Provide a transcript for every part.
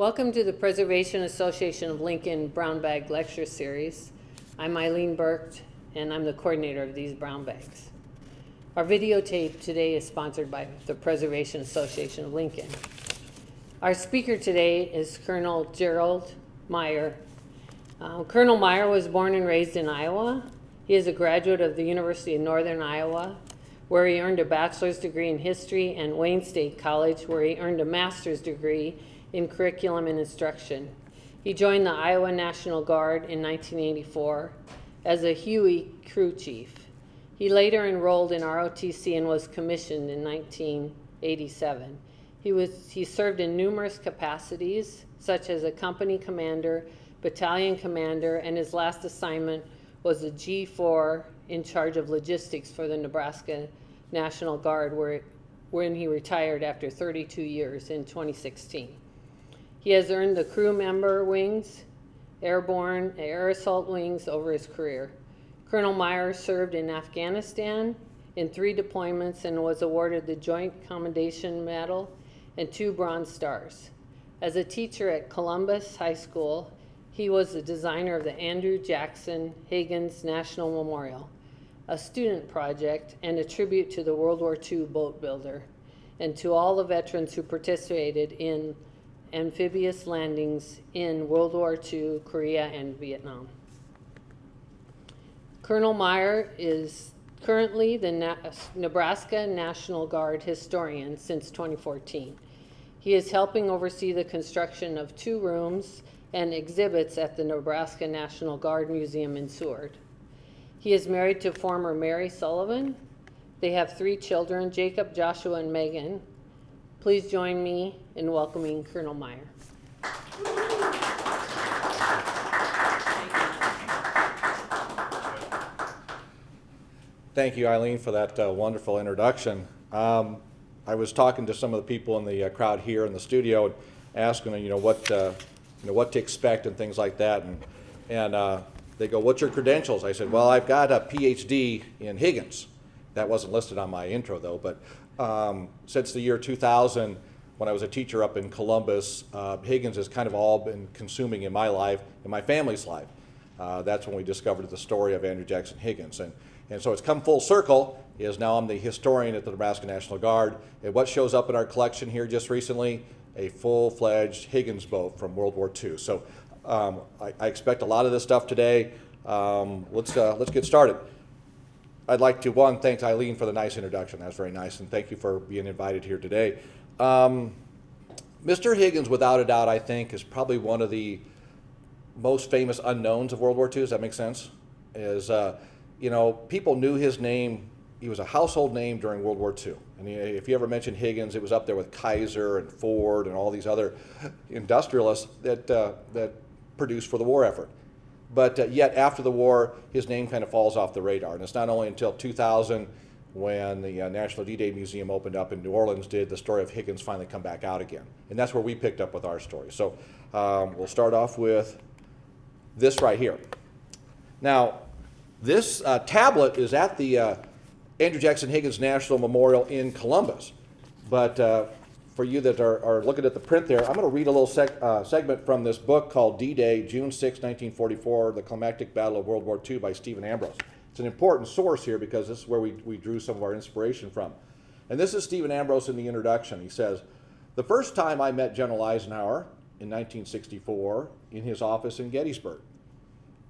Welcome to the Preservation Association of Lincoln Brown Bag Lecture Series. I'm Eileen Burke, and I'm the coordinator of these brown bags. Our videotape today is sponsored by the Preservation Association of Lincoln. Our speaker today is Colonel Gerald Meyer. Colonel Meyer was born and raised in Iowa. He is a graduate of the University of Northern Iowa, where he earned a bachelor's degree in history, and Wayne State College, where he earned a master's degree in curriculum and instruction. He joined the Iowa National Guard in 1984 as a Huey crew chief. He later enrolled in ROTC and was commissioned in 1987. He served in numerous capacities, such as a company commander, battalion commander, and his last assignment was a G4 in charge of logistics for the Nebraska National Guard, when he retired after 32 years in 2016. He has earned the crew member wings, airborne, air assault wings over his career. Colonel Meyer served in Afghanistan in 3 deployments and was awarded the Joint Commendation Medal and 2 Bronze Stars. As a teacher at Columbus High School, he was the designer of the Andrew Jackson Higgins National Memorial, a student project and a tribute to the World War II boat builder, and to all the veterans who participated in amphibious landings in World War II, Korea, and Vietnam. Colonel Meyer is currently the Nebraska National Guard historian since 2014. He is helping oversee the construction of 2 rooms and exhibits at the Nebraska National Guard Museum in Seward. He is married to former Mary Sullivan. They have 3 children, Jacob, Joshua, and Megan. Please join me in welcoming Colonel Meyer. Thank you, Eileen, for that wonderful introduction. I was talking to some of the people in the crowd here in the studio, and asking what to expect and things like that, and they go, "What's your credentials?" I said, "Well, I've got a PhD in Higgins." That wasn't listed on my intro though, but since the year 2000, when I was a teacher up in Columbus, Higgins has kind of all been consuming in my life, in my family's life. That's when we discovered the story of Andrew Jackson Higgins. And so it's come full circle, is now I'm the historian at the Nebraska National Guard. And what shows up in our collection here just recently? A full-fledged Higgins boat from World War II. So I expect a lot of this stuff today. Let's get started. I'd like to, thank Eileen for the nice introduction. That was very nice, and thank you for being invited here today. Mr. Higgins, without a doubt, I think, is probably one of the most famous unknowns of World War II. Does that make sense? People knew his name. He was a household name during World War II. And if you ever mentioned Higgins, it was up there with Kaiser and Ford and all these other industrialists that produced for the war effort. But yet, after the war, his name kind of falls off the radar. And it's not only until 2000, when the National D-Day Museum opened up in New Orleans, did the story of Higgins finally come back out again. And that's where we picked up with our story. So we'll start off with this right here. Now, this tablet is at the Andrew Jackson Higgins National Memorial in Columbus. But for you that are looking at the print there, I'm going to read a little segment from this book called D-Day, June 6, 1944, The Climactic Battle of World War II by Stephen Ambrose. It's an important source here because this is where we drew some of our inspiration from. And this is Stephen Ambrose in the introduction. He says, "The first time I met General Eisenhower in 1964 in his office in Gettysburg,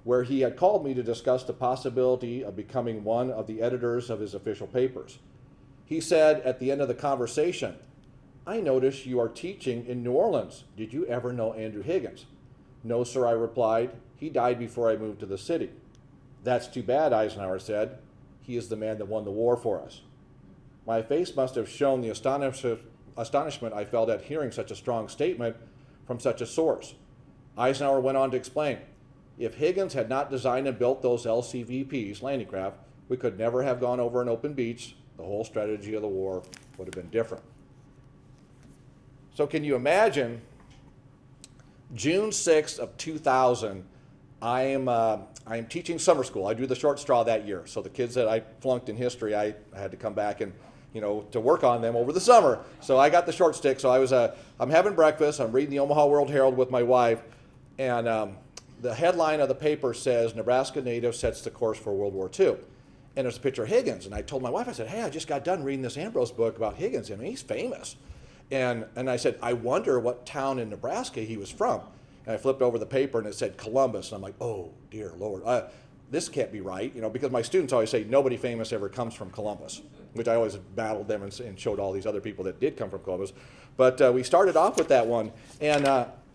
where he had called me to discuss the possibility of becoming one of the editors of his official papers. He said at the end of the conversation, 'I notice you are teaching in New Orleans. Did you ever know Andrew Higgins?' 'No, sir,' I replied. 'He died before I moved to the city.' 'That's too bad,' Eisenhower said. 'He is the man that won the war for us.' My face must have shown the astonishment I felt at hearing such a strong statement from such a source. Eisenhower went on to explain, 'If Higgins had not designed and built those LCVPs, landing craft, we could never have gone over an open beach. The whole strategy of the war would have been different.'" So can you imagine, June 6th of 2000, I am teaching summer school. I drew the short straw that year. So the kids that I flunked in history, I had to come back and to work on them over the summer. So I got the short stick. So I'm having breakfast. I'm reading the Omaha World Herald with my wife, and the headline of the paper says, Nebraska native sets the course for World War II. And there's a picture of Higgins. And I told my wife, I said, hey, I just got done reading this Ambrose book about Higgins. I mean, he's famous. And I said, I wonder what town in Nebraska he was from. And I flipped over the paper and it said Columbus. And I'm like, oh, dear Lord, this can't be right. Because my students always say nobody famous ever comes from Columbus, which I always battled them and showed all these other people that did come from Columbus. But we started off with that one. And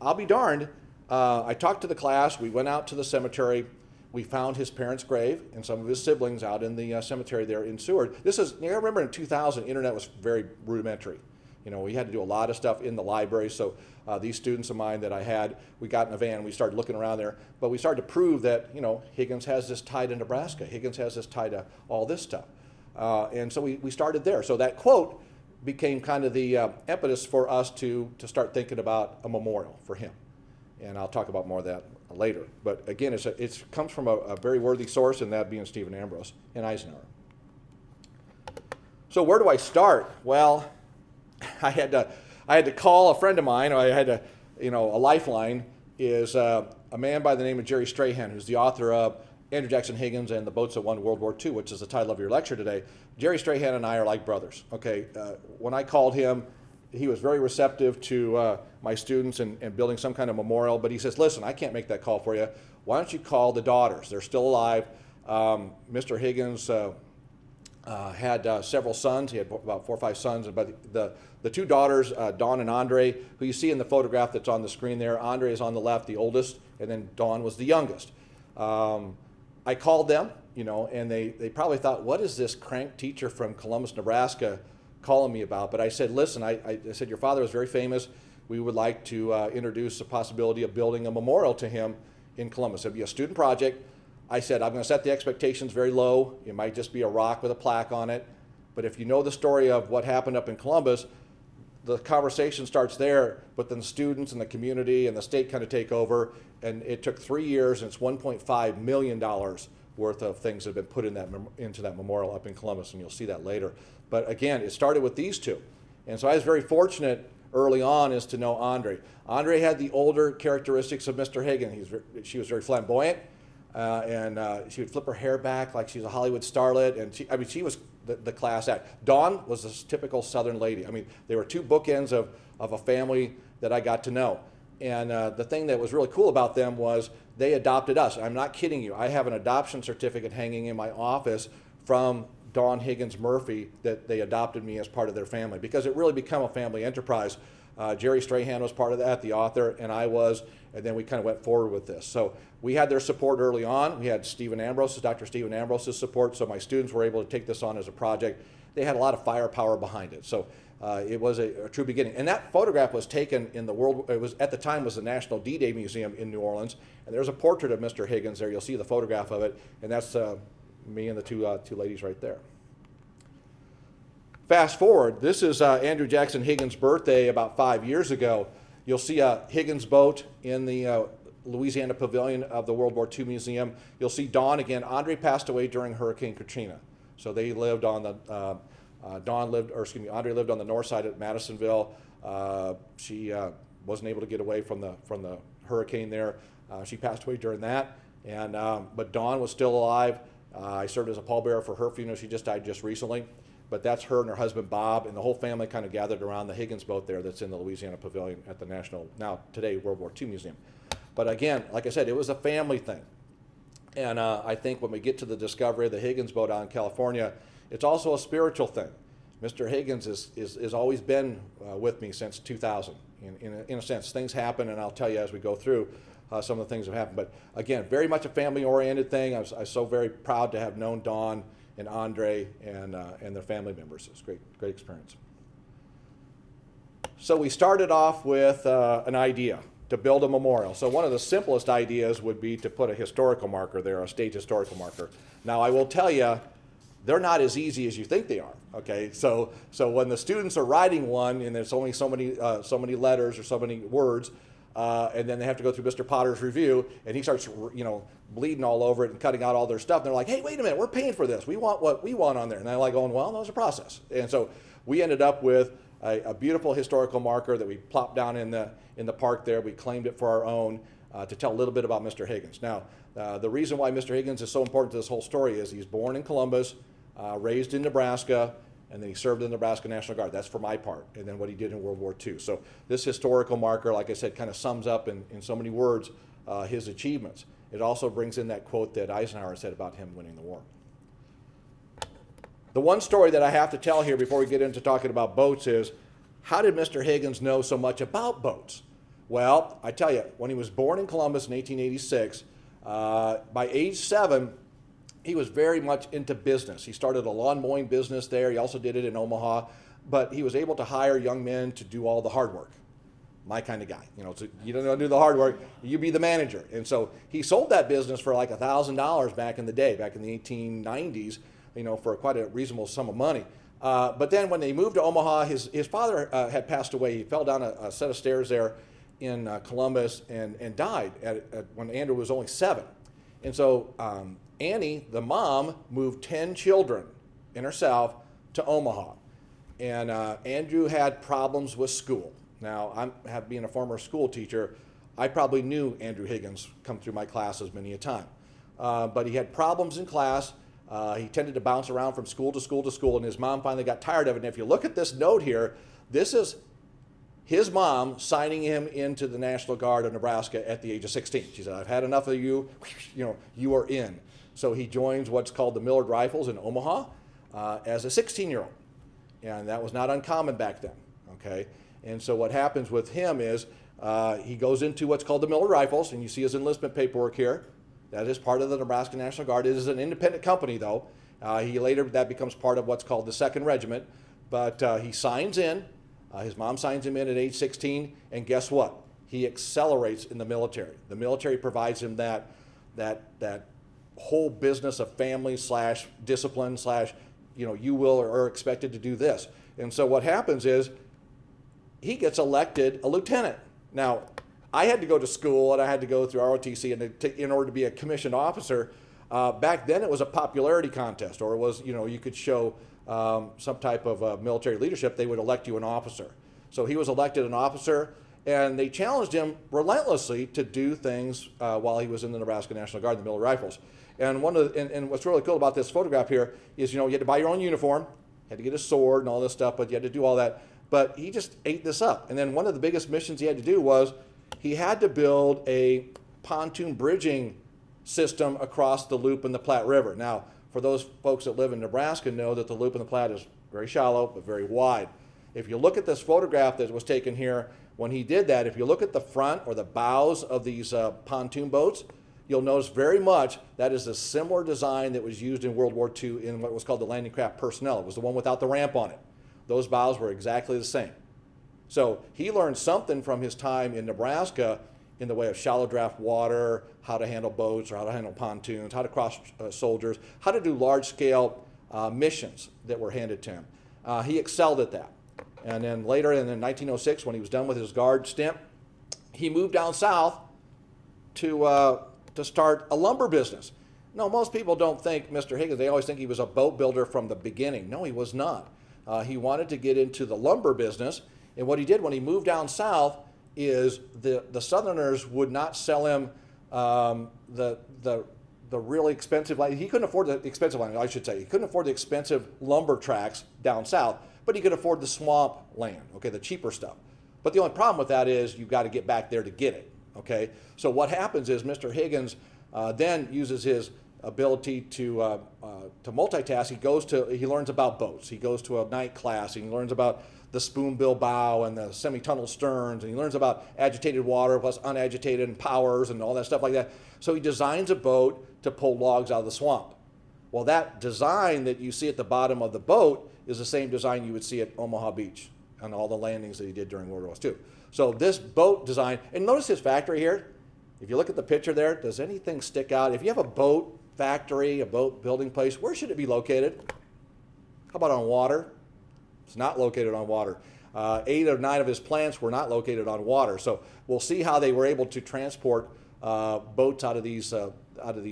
I'll be darned, I talked to the class. We went out to the cemetery. We found his parents' grave and some of his siblings out in the cemetery there in Seward. I remember in 2000, internet was very rudimentary. We had to do a lot of stuff in the library. So these students of mine that I had, we got in a van, we started looking around there. But we started to prove that, Higgins has this tie to Nebraska. Higgins has this tie to all this stuff. And so we started there. So that quote became kind of the impetus for us to start thinking about a memorial for him. And I'll talk about more of that later. But again, it comes from a very worthy source, and that being Stephen Ambrose and Eisenhower. So where do I start? Well, I had to call a friend of mine. I had to, a lifeline is a man by the name of Jerry Strahan, who's the author of Andrew Jackson Higgins and the Boats That Won World War II, which is the title of your lecture today. Jerry Strahan and I are like brothers. Okay, when I called him, he was very receptive to my students and building some kind of memorial. But he says, listen, I can't make that call for you. Why don't you call the daughters? They're still alive. Mr. Higgins had several sons. He had about 4 or 5 sons. But the 2 daughters, Dawn and Andre, who you see in the photograph that's on the screen there. Andre is on the left, the oldest, and then Dawn was the youngest. I called them, and they probably thought, what is this crank teacher from Columbus, Nebraska calling me about? But I said, listen, I said, your father was very famous. We would like to introduce the possibility of building a memorial to him in Columbus. It'd be a student project. I said, I'm going to set the expectations very low. It might just be a rock with a plaque on it. But if you know the story of what happened up in Columbus, the conversation starts there, but then the students and the community and the state kind of take over. And it took 3 years, and it's $1.5 million worth of things that have been put into that memorial up in Columbus, and you'll see that later. But again, it started with these 2. And so I was very fortunate early on is to know Andre. Andre had the older characteristics of Mr. Higgins. She was very flamboyant, and she would flip her hair back like she's a Hollywood starlet, and she was the class act. Dawn was this typical Southern lady. They were 2 bookends of a family that I got to know. And the thing that was really cool about them was they adopted us. I'm not kidding you. I have an adoption certificate hanging in my office from Dawn Higgins Murphy that they adopted me as part of their family, because it really became a family enterprise. Jerry Strahan was part of that, the author, and I was, and then we kind of went forward with this. So we had their support early on. We had Dr. Stephen Ambrose's support, so my students were able to take this on as a project. They had a lot of firepower behind it. So it was a true beginning. And that photograph was taken in at the time was the National D-Day Museum in New Orleans, and there's a portrait of Mr. Higgins there. You'll see the photograph of it, and that's me and the two ladies right there. Fast forward, this is Andrew Jackson Higgins' birthday about 5 years ago. You'll see a Higgins boat in the Louisiana Pavilion of the World War II Museum. You'll see Dawn again. Andre passed away during Hurricane Katrina. So they lived on the, Andre lived on the north side at Madisonville. She wasn't able to get away from the hurricane there. She passed away during that. But Dawn was still alive. I served as a pallbearer for her funeral. She just died just recently. But that's her and her husband Bob, and the whole family kind of gathered around the Higgins boat there that's in the Louisiana Pavilion at the today World War II Museum. But again, like I said, it was a family thing. And I think when we get to the discovery of the Higgins boat out in California, it's also a spiritual thing. Mr. Higgins has always been with me since 2000. In a sense, things happen, and I'll tell you as we go through some of the things that have happened. But again, very much a family-oriented thing. I was so very proud to have known Dawn and Andre and their family members. It's great experience. So we started off with an idea to build a memorial. So one of the simplest ideas would be to put a historical marker there, a state historical marker. Now I will tell you, they're not as easy as you think they are. Okay, so when the students are writing one and there's only so many letters or so many words, and then they have to go through Mr. Potter's review, and he starts, bleeding all over it and cutting out all their stuff. And they're like, hey, wait a minute, we're paying for this. We want what we want on there. And they're like going, well, there's a process. And so we ended up with a beautiful historical marker that we plopped down in the park there. We claimed it for our own to tell a little bit about Mr. Higgins. Now, the reason why Mr. Higgins is so important to this whole story is he's born in Columbus, raised in Nebraska, and then he served in the Nebraska National Guard. That's for my part. And then what he did in World War II. So this historical marker, like I said, kind of sums up in so many words his achievements. It also brings in that quote that Eisenhower said about him winning the war. The one story that I have to tell here before we get into talking about boats is, how did Mr. Higgins know so much about boats? Well, I tell you, when he was born in Columbus in 1886, by age 7, he was very much into business. He started a lawn mowing business there. He also did it in Omaha, but he was able to hire young men to do all the hard work. My kind of guy. So you don't do the hard work, you be the manager. And so he sold that business for like $1,000 back in the day, back in the 1890s, for quite a reasonable sum of money. But then when they moved to Omaha, his father had passed away. He fell down a set of stairs there in Columbus and died when Andrew was only 7. And so Annie, the mom, moved 10 children in herself to Omaha. And Andrew had problems with school. Now, being a former school teacher, I probably knew Andrew Higgins come through my classes many a time. But he had problems in class. He tended to bounce around from school to school to school, and his mom finally got tired of it. And if you look at this note here, this is his mom signing him into the National Guard of Nebraska at the age of 16. She said, I've had enough of you, you are in. So he joins what's called the Millard Rifles in Omaha as a 16-year-old. And that was not uncommon back then, okay? And so what happens with him is he goes into what's called the Millard Rifles, and you see his enlistment paperwork here. That is part of the Nebraska National Guard. It is an independent company, though. That becomes part of what's called the 2nd Regiment. But he signs in. His mom signs him in at age 16, and guess what? He accelerates in the military. The military provides him that whole business of family / discipline / you will or are expected to do this. And so what happens is he gets elected a lieutenant. Now, I had to go to school and I had to go through ROTC in order to be a commissioned officer. Back then it was a popularity contest, or it was, you could show some type of military leadership. They would elect you an officer. So he was elected an officer, and they challenged him relentlessly to do things while he was in the Nebraska National Guard, the Millard Rifles. And and what's really cool about this photograph here is, you had to buy your own uniform, had to get a sword and all this stuff, but you had to do all that. But he just ate this up. And then one of the biggest missions he had to do was he had to build a pontoon bridging system across the loop in the Platte River. Now, for those folks that live in Nebraska know that the loop in the Platte is very shallow but very wide. If you look at this photograph that was taken here when he did that, if you look at the front or the bows of these pontoon boats, you'll notice very much that is a similar design that was used in World War II in what was called the landing craft personnel. It was the one without the ramp on it. Those bows were exactly the same. So he learned something from his time in Nebraska in the way of shallow draft water, how to handle boats or how to handle pontoons, how to cross soldiers, how to do large-scale missions that were handed to him. He excelled at that. And then later in 1906, when he was done with his guard stint, he moved down south to start a lumber business. No, most people don't think Mr. Higgins, they always think he was a boat builder from the beginning. No, he was not. He wanted to get into the lumber business, and what he did when he moved down south is the Southerners would not sell him the really expensive land. He couldn't afford the expensive land, I should say. He couldn't afford the expensive lumber tracts down south, but he could afford the swamp land, okay, the cheaper stuff. But the only problem with that is you've got to get back there to get it, okay? So what happens is Mr. Higgins then uses his ability to multitask. He learns about boats. He goes to a night class, and he learns about the spoonbill bow and the semi-tunnel sterns, and he learns about agitated water plus unagitated and powers and all that stuff like that. So he designs a boat to pull logs out of the swamp. Well, that design that you see at the bottom of the boat is the same design you would see at Omaha Beach on all the landings that he did during World War II. So this boat design, and notice his factory here. If you look at the picture there, does anything stick out? If you have a boat factory, a boat building place, where should it be located? How about on water? It's not located on water. 8 or 9 of his plants were not located on water. So we'll see how they were able to transport boats out of these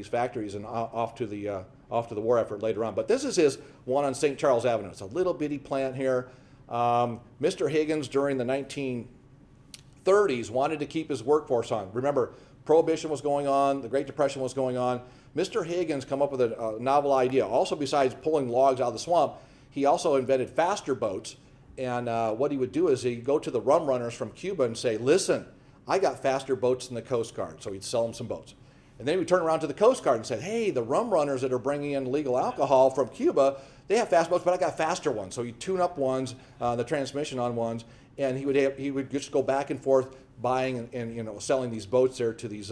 factories and off to the war effort later on. But this is his one on St. Charles Avenue. It's a little bitty plant here. Mr. Higgins, during the 1930s, wanted to keep his workforce on. Remember, Prohibition was going on, the Great Depression was going on. Mr. Higgins come up with a novel idea. Also, besides pulling logs out of the swamp, he also invented faster boats. And what he would do is he'd go to the rum runners from Cuba and say, listen, I got faster boats than the Coast Guard. So he'd sell them some boats. And then he would turn around to the Coast Guard and said, hey, the rum runners that are bringing in legal alcohol from Cuba, they have fast boats, but I got faster ones. So he'd tune up ones, the transmission on ones, and he would just go back and forth buying and selling these boats there to these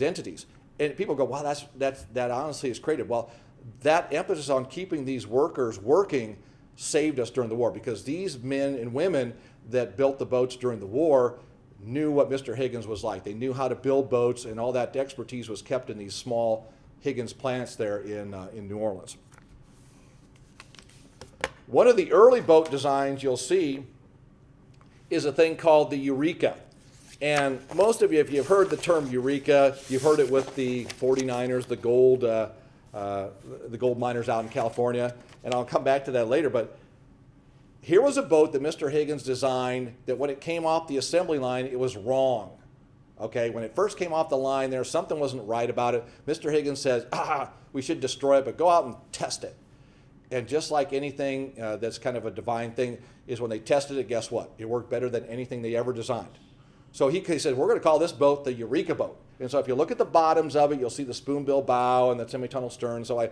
entities. And people go, wow, that honestly is creative. Well, that emphasis on keeping these workers working saved us during the war, because these men and women that built the boats during the war knew what Mr. Higgins was like. They knew how to build boats, and all that expertise was kept in these small Higgins plants there in New Orleans. One of the early boat designs you'll see is a thing called the Eureka. And most of you, if you've heard the term Eureka, you've heard it with the 49ers, the gold miners out in California. And I'll come back to that later. But here was a boat that Mr. Higgins designed that when it came off the assembly line, it was wrong. Okay, when it first came off the line there, something wasn't right about it. Mr. Higgins says, we should destroy it, but go out and test it. And just like anything that's kind of a divine thing, is when they tested it, guess what? It worked better than anything they ever designed. So he said, we're going to call this boat the Eureka boat. And so if you look at the bottoms of it, you'll see the spoonbill bow and the semi-tunnel stern. So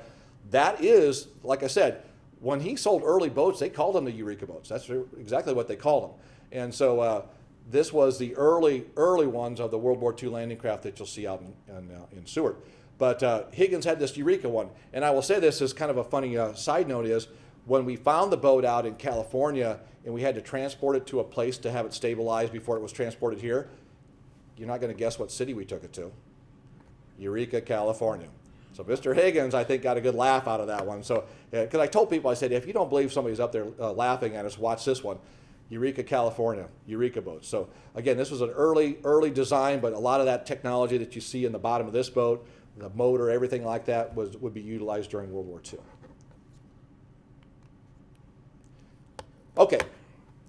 that is, like I said, when he sold early boats, they called them the Eureka boats. That's exactly what they called them. And so this was the early ones of the World War II landing craft that you'll see out in Seward. But Higgins had this Eureka one. And I will say this as kind of a funny side note is, when we found the boat out in California and we had to transport it to a place to have it stabilized before it was transported here, you're not going to guess what city we took it to. Eureka, California. So Mr. Higgins, I think, got a good laugh out of that one. So, because I told people, I said, if you don't believe somebody's up there laughing at us, watch this one. Eureka, California, Eureka boat. So again, this was an early design, but a lot of that technology that you see in the bottom of this boat, the motor, everything like that, would be utilized during World War II. Okay,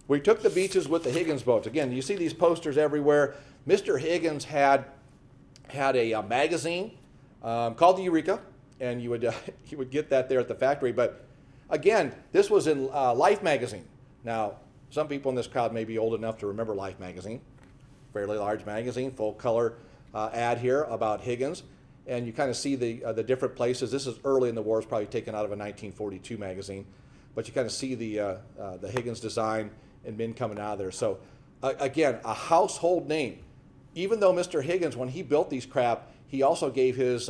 we took the beaches with the Higgins boats. Again, you see these posters everywhere. Mr. Higgins had a magazine called the Eureka, and you would get that there at the factory. But again, this was in Life magazine. Now, some people in this crowd may be old enough to remember Life magazine. Fairly large magazine, full color ad here about Higgins. And you kind of see the different places. This is early in the war. It's probably taken out of a 1942 magazine. But you kind of see the Higgins design and men coming out of there. So again, a household name. Even though Mr. Higgins, when he built these craft, he also gave his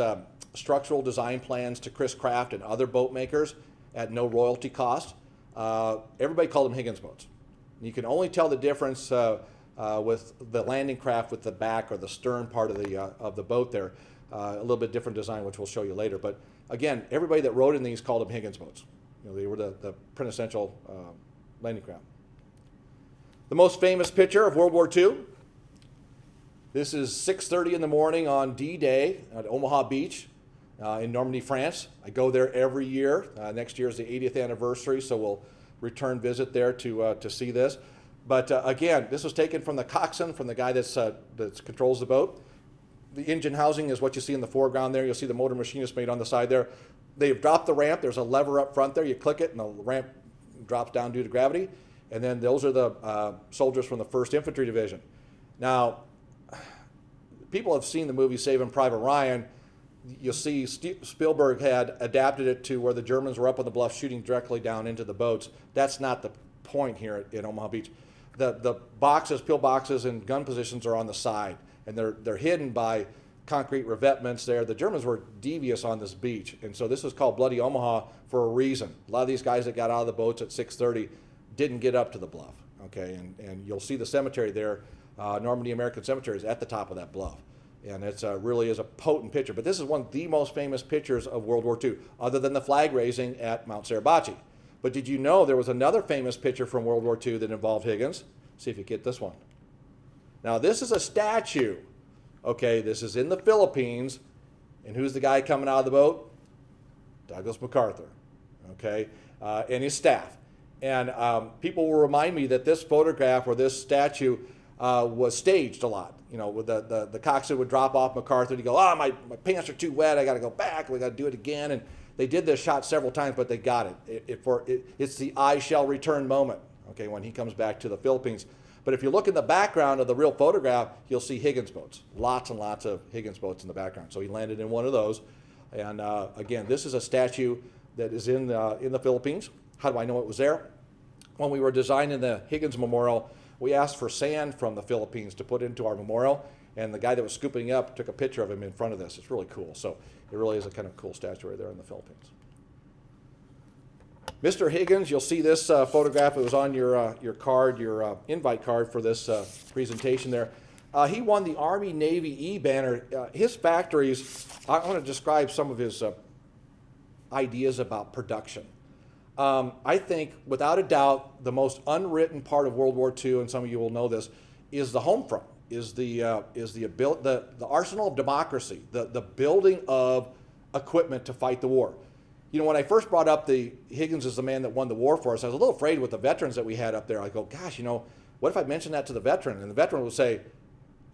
structural design plans to Chris Craft and other boat makers at no royalty cost. Everybody called them Higgins boats. And you can only tell the difference with the landing craft with the back or the stern part of the boat there. A little bit different design, which we'll show you later. But again, everybody that rode in these called them Higgins boats. They were the quintessential landing craft. The most famous picture of World War II. This is 6:30 in the morning on D-Day at Omaha Beach in Normandy, France. I go there every year. Next year is the 80th anniversary, so we'll return visit there to see this. But again, this was taken from the coxswain, from the guy that controls the boat. The engine housing is what you see in the foreground there. You'll see the motor machinist made on the side there. They've dropped the ramp. There's a lever up front there. You click it, and the ramp drops down due to gravity. And then those are the soldiers from the 1st Infantry Division. Now, people have seen the movie Saving Private Ryan. You'll see Spielberg had adapted it to where the Germans were up on the bluff shooting directly down into the boats. That's not the point here at Omaha Beach. The boxes, pillboxes, and gun positions are on the side, and they're hidden by concrete revetments there. The Germans were devious on this beach, and so this was called Bloody Omaha for a reason. A lot of these guys that got out of the boats at 6:30 didn't get up to the bluff, okay? And you'll see the cemetery there, Normandy American Cemetery is at the top of that bluff. And it's really is a potent picture. But this is one of the most famous pictures of World War II, other than the flag raising at Mount Suribachi. But did you know there was another famous picture from World War II that involved Higgins? See if you get this one. Now, this is a statue. Okay, this is in the Philippines. And who's the guy coming out of the boat? Douglas MacArthur, okay, and his staff. And people will remind me that this photograph or this statue was staged a lot. You know, with the coxswain would drop off MacArthur to go, oh, my pants are too wet, I got to go back, we got to do it again. And they did this shot several times, but they got it. It's the I shall return moment, okay, when he comes back to the Philippines. But if you look in the background of the real photograph, you'll see Higgins boats. Lots and lots of Higgins boats in the background. So he landed in one of those. And again, this is a statue that is in the Philippines. How do I know it was there? When we were designing the Higgins Memorial, we asked for sand from the Philippines to put into our memorial. And the guy that was scooping it up took a picture of him in front of this. It's really cool. So it really is a kind of cool statue right there in the Philippines. Mr. Higgins, you'll see this photograph. It was on your card, your invite card for this presentation there. He won the Army Navy E-banner. His factories, I want to describe some of his ideas about production. I think, without a doubt, the most unwritten part of World War II, and some of you will know this, is the home front, is the arsenal of democracy, the building of equipment to fight the war. You know, when I first brought up the Higgins is the man that won the war for us, I was a little afraid with the veterans that we had up there. I go, gosh, you know, what if I mentioned that to the veteran? And the veteran would say,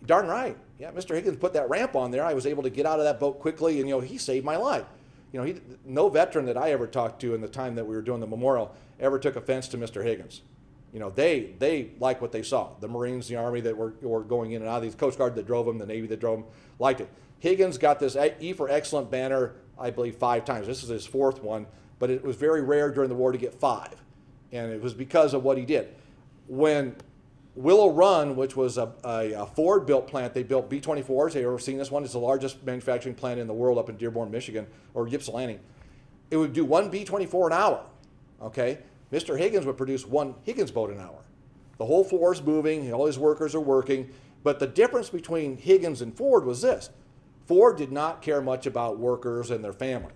darn right. Yeah, Mr. Higgins put that ramp on there. I was able to get out of that boat quickly, and, you know, he saved my life. You know, no veteran that I ever talked to in the time that we were doing the memorial ever took offense to Mr. Higgins. You know, they liked what they saw. The Marines, the Army that were going in and out of these, Coast Guard that drove them, the Navy that drove them, liked it. Higgins got this E for Excellent banner, I believe, 5 times. This is his 4th one, but it was very rare during the war to get 5. And it was because of what he did. When Willow Run, which was a Ford-built plant, they built B-24s. Have you ever seen this one? It's the largest manufacturing plant in the world up in Dearborn, Michigan, or Ypsilanti. It would do 1 B-24 an hour, okay? Mr. Higgins would produce 1 Higgins boat an hour. The whole floor is moving, all his workers are working, but the difference between Higgins and Ford was this. Ford did not care much about workers and their family.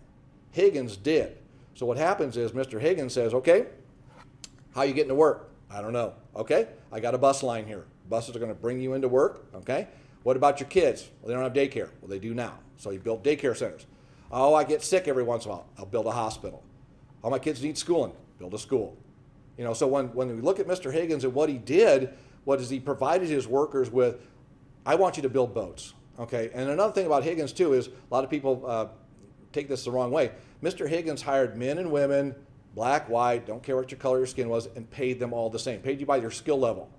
Higgins did. So what happens is Mr. Higgins says, okay, how are you getting to work? I don't know. Okay, I got a bus line here. Buses are going to bring you into work. Okay, what about your kids? Well, they don't have daycare. Well, they do now. So you built daycare centers. Oh, I get sick every once in a while. I'll build a hospital. All my kids need schooling. Build a school. You know, so when we look at Mr. Higgins and what he did, what is he provided his workers with, I want you to build boats. Okay, and another thing about Higgins too is a lot of people take this the wrong way. Mr. Higgins hired men and women, black, white, don't care what your color your skin was, and paid them all the same. Paid you by your skill level.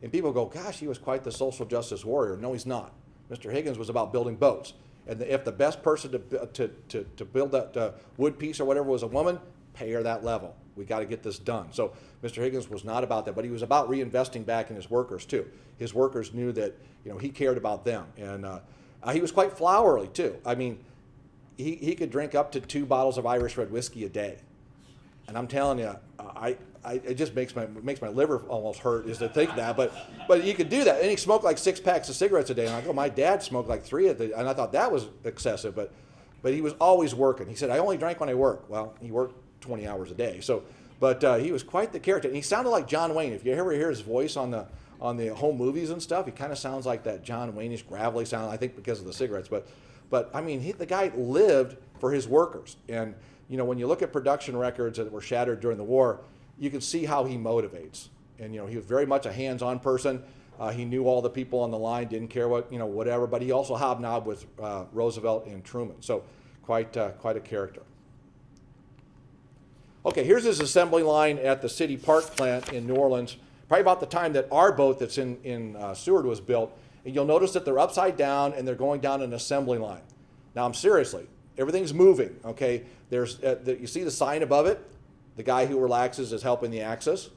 And people go, gosh, he was quite the social justice warrior. No, he's not. Mr. Higgins was about building boats. And if the best person to build that wood piece or whatever was a woman, pay her that level. We got to get this done. So Mr. Higgins was not about that, but he was about reinvesting back in his workers too. His workers knew that, you know, he cared about them. And he was quite flowery too. I mean, he could drink up to 2 bottles of Irish red whiskey a day. And I'm telling you, it just makes my liver almost hurt is to think that. But you could do that. And he smoked like 6 packs of cigarettes a day. And I go, my dad smoked like 3 a day. And I thought that was excessive. But he was always working. He said, I only drank when I work. Well, he worked 20 hours a day. So, but he was quite the character. And he sounded like John Wayne. If you ever hear his voice on the home movies and stuff, he kind of sounds like that John Wayne-ish gravelly sound, I think because of the cigarettes. But I mean, the guy lived for his workers. And, you know, when you look at production records that were shattered during the war, you can see how he motivates. And, you know, he was very much a hands-on person. He knew all the people on the line, didn't care what, you know, whatever, but he also hobnobbed with Roosevelt and Truman. So quite a character. Okay, here's his assembly line at the City Park plant in New Orleans, probably about the time that our boat that's in Seward was built. And you'll notice that they're upside down and they're going down an assembly line. Now, I'm seriously, everything's moving, okay? There's you see the sign above it? The guy who relaxes is helping the axis.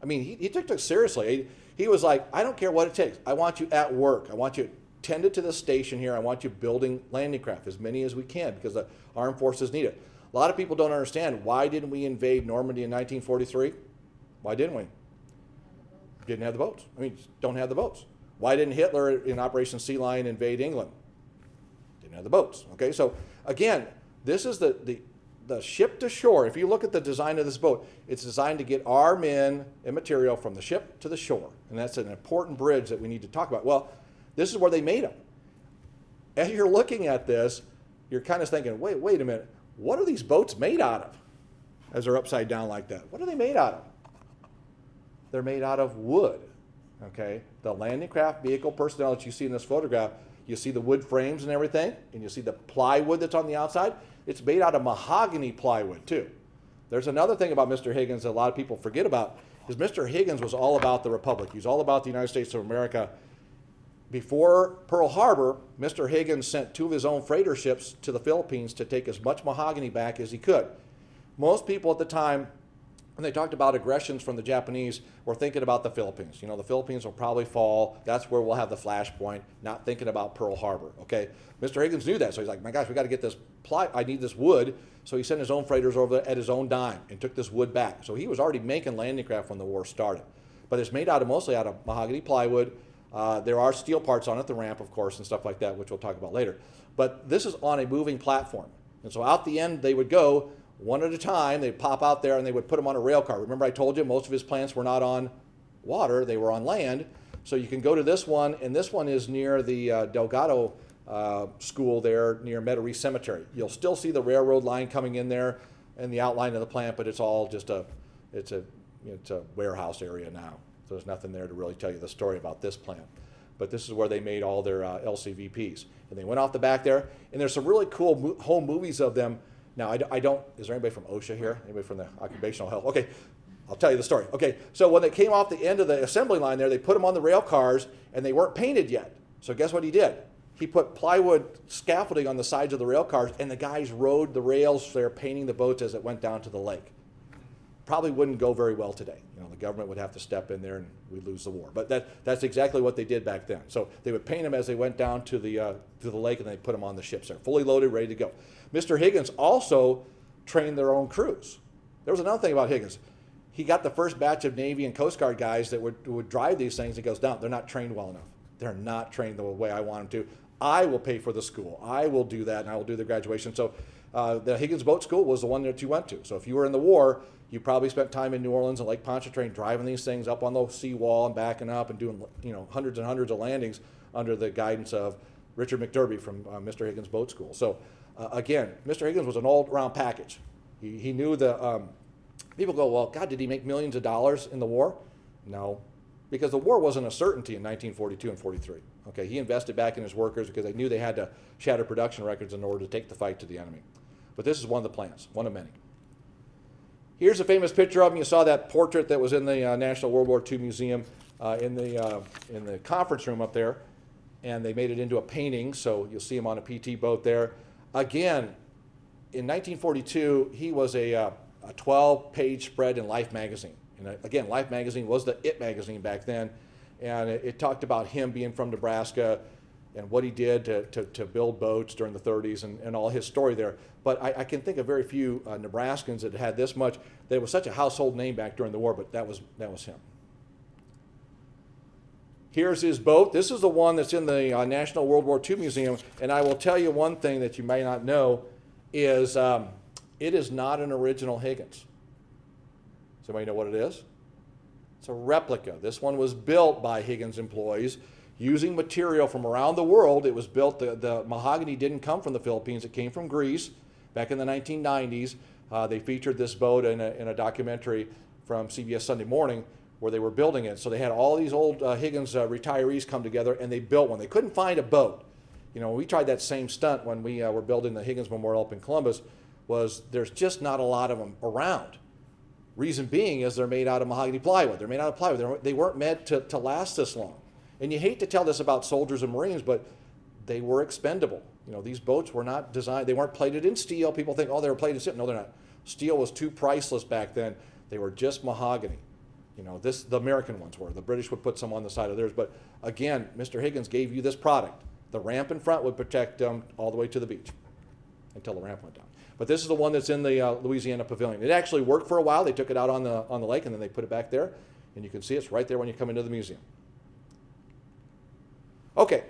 I mean, he took it seriously. He was like, I don't care what it takes. I want you at work. I want you tended to the station here. I want you building landing craft, as many as we can, because the armed forces need it. A lot of people don't understand, why didn't we invade Normandy in 1943? Why didn't we? Didn't have the boats. I mean, don't have the boats. Why didn't Hitler in Operation Sea Lion invade England? Didn't have the boats. Okay, so again, this is the the ship to shore, if you look at the design of this boat, it's designed to get our men and material from the ship to the shore. And that's an important bridge that we need to talk about. Well, this is where they made them. As you're looking at this, you're kind of thinking, wait a minute, what are these boats made out of? As they're upside down like that. What are they made out of? They're made out of wood, okay? The landing craft vehicle personnel that you see in this photograph, you see the wood frames and everything, and you see the plywood that's on the outside. It's made out of mahogany plywood too. There's another thing about Mr. Higgins that a lot of people forget about, is Mr. Higgins was all about the Republic. He was all about the United States of America. Before Pearl Harbor, Mr. Higgins sent 2 of his own freighter ships to the Philippines to take as much mahogany back as he could. Most people at the time, when they talked about aggressions from the Japanese, were thinking about the Philippines. You know, the Philippines will probably fall. That's where we'll have the flashpoint, not thinking about Pearl Harbor, okay? Mr. Higgins knew that, so he's like, my gosh, we got to get this I need this wood. So he sent his own freighters over there at his own dime and took this wood back. So he was already making landing craft when the war started. But it's made mostly out of mahogany plywood. There are steel parts on it, the ramp, of course, and stuff like that, which we'll talk about later. But this is on a moving platform. And so out the end, they would go one at a time. They'd pop out there and they would put them on a rail car. Remember I told you most of his plants were not on water, they were on land. So you can go to this one, and this one is near the Delgado school there near Metairie Cemetery. You'll still see the railroad line coming in there and the outline of the plant, but it's all just it's a warehouse area now. So there's nothing there to really tell you the story about this plant. But this is where they made all their LCVPs. And they went off the back there, and there's some really cool home movies of them. Now, I don't, is there anybody from OSHA here? Anybody from the occupational health? Okay, I'll tell you the story. Okay, so when they came off the end of the assembly line there, they put them on the rail cars, and they weren't painted yet. So guess what he did? He put plywood scaffolding on the sides of the rail cars, and the guys rode the rails there, painting the boats as it went down to the lake. Probably wouldn't go very well today. You know, the government would have to step in there, and we'd lose the war. But that's exactly what they did back then. So they would paint them as they went down to the lake, and they put them on the ships there, fully loaded, ready to go. Mr. Higgins also trained their own crews. There was another thing about Higgins. He got the first batch of Navy and Coast Guard guys that would drive these things. He goes, no, they're not trained well enough. They're not trained the way I want them to. I will pay for the school. I will do that, and I will do the graduation. So the Higgins Boat School was the one that you went to. So if you were in the war, you probably spent time in New Orleans and Lake Pontchartrain driving these things up on the seawall and backing up and doing, you know, hundreds and hundreds of landings under the guidance of Richard McDerby from Mr. Higgins Boat School. So again, Mr. Higgins was an all-around package. He knew the people go, well, God, did he make millions of dollars in the war? No, because the war wasn't a certainty in 1942 and 43. Okay, he invested back in his workers because they knew they had to shatter production records in order to take the fight to the enemy. But this is one of the plans, one of many. Here's a famous picture of him. You saw that portrait that was in the National World War II Museum in the conference room up there, and they made it into a painting, so you'll see him on a PT boat there. Again, in 1942, he was a 12-page spread in Life magazine. And again, Life magazine was the IT magazine back then, and it talked about him being from Nebraska and what he did to build boats during the 30s and all his story there. But I can think of very few Nebraskans that had this much, that it was such a household name back during the war, but that was him. Here's his boat. This is the one that's in the National World War II Museum, and I will tell you one thing that you may not know is it is not an original Higgins. Does anybody know what it is? It's a replica. This one was built by Higgins employees using material from around the world. It was built, the mahogany didn't come from the Philippines, it came from Greece back in the 1990s. They featured this boat in a documentary from CBS Sunday Morning where they were building it. So they had all these old Higgins retirees come together and they built one. They couldn't find a boat. You know, we tried that same stunt when we were building the Higgins Memorial up in Columbus, was there's just not a lot of them around. Reason being is they're made out of mahogany plywood. They're made out of plywood. They weren't meant to last this long. And you hate to tell this about soldiers and Marines, but they were expendable. You know, these boats were not designed, they weren't plated in steel. People think, oh, they were plated in steel. No, they're not. Steel was too priceless back then. They were just mahogany. You know, the American ones were. The British would put some on the side of theirs. But again, Mr. Higgins gave you this product. The ramp in front would protect them all the way to the beach until the ramp went down. But this is the one that's in the Louisiana Pavilion. It actually worked for a while. They took it out on the lake and then they put it back there. And you can see it's right there when you come into the museum. Okay.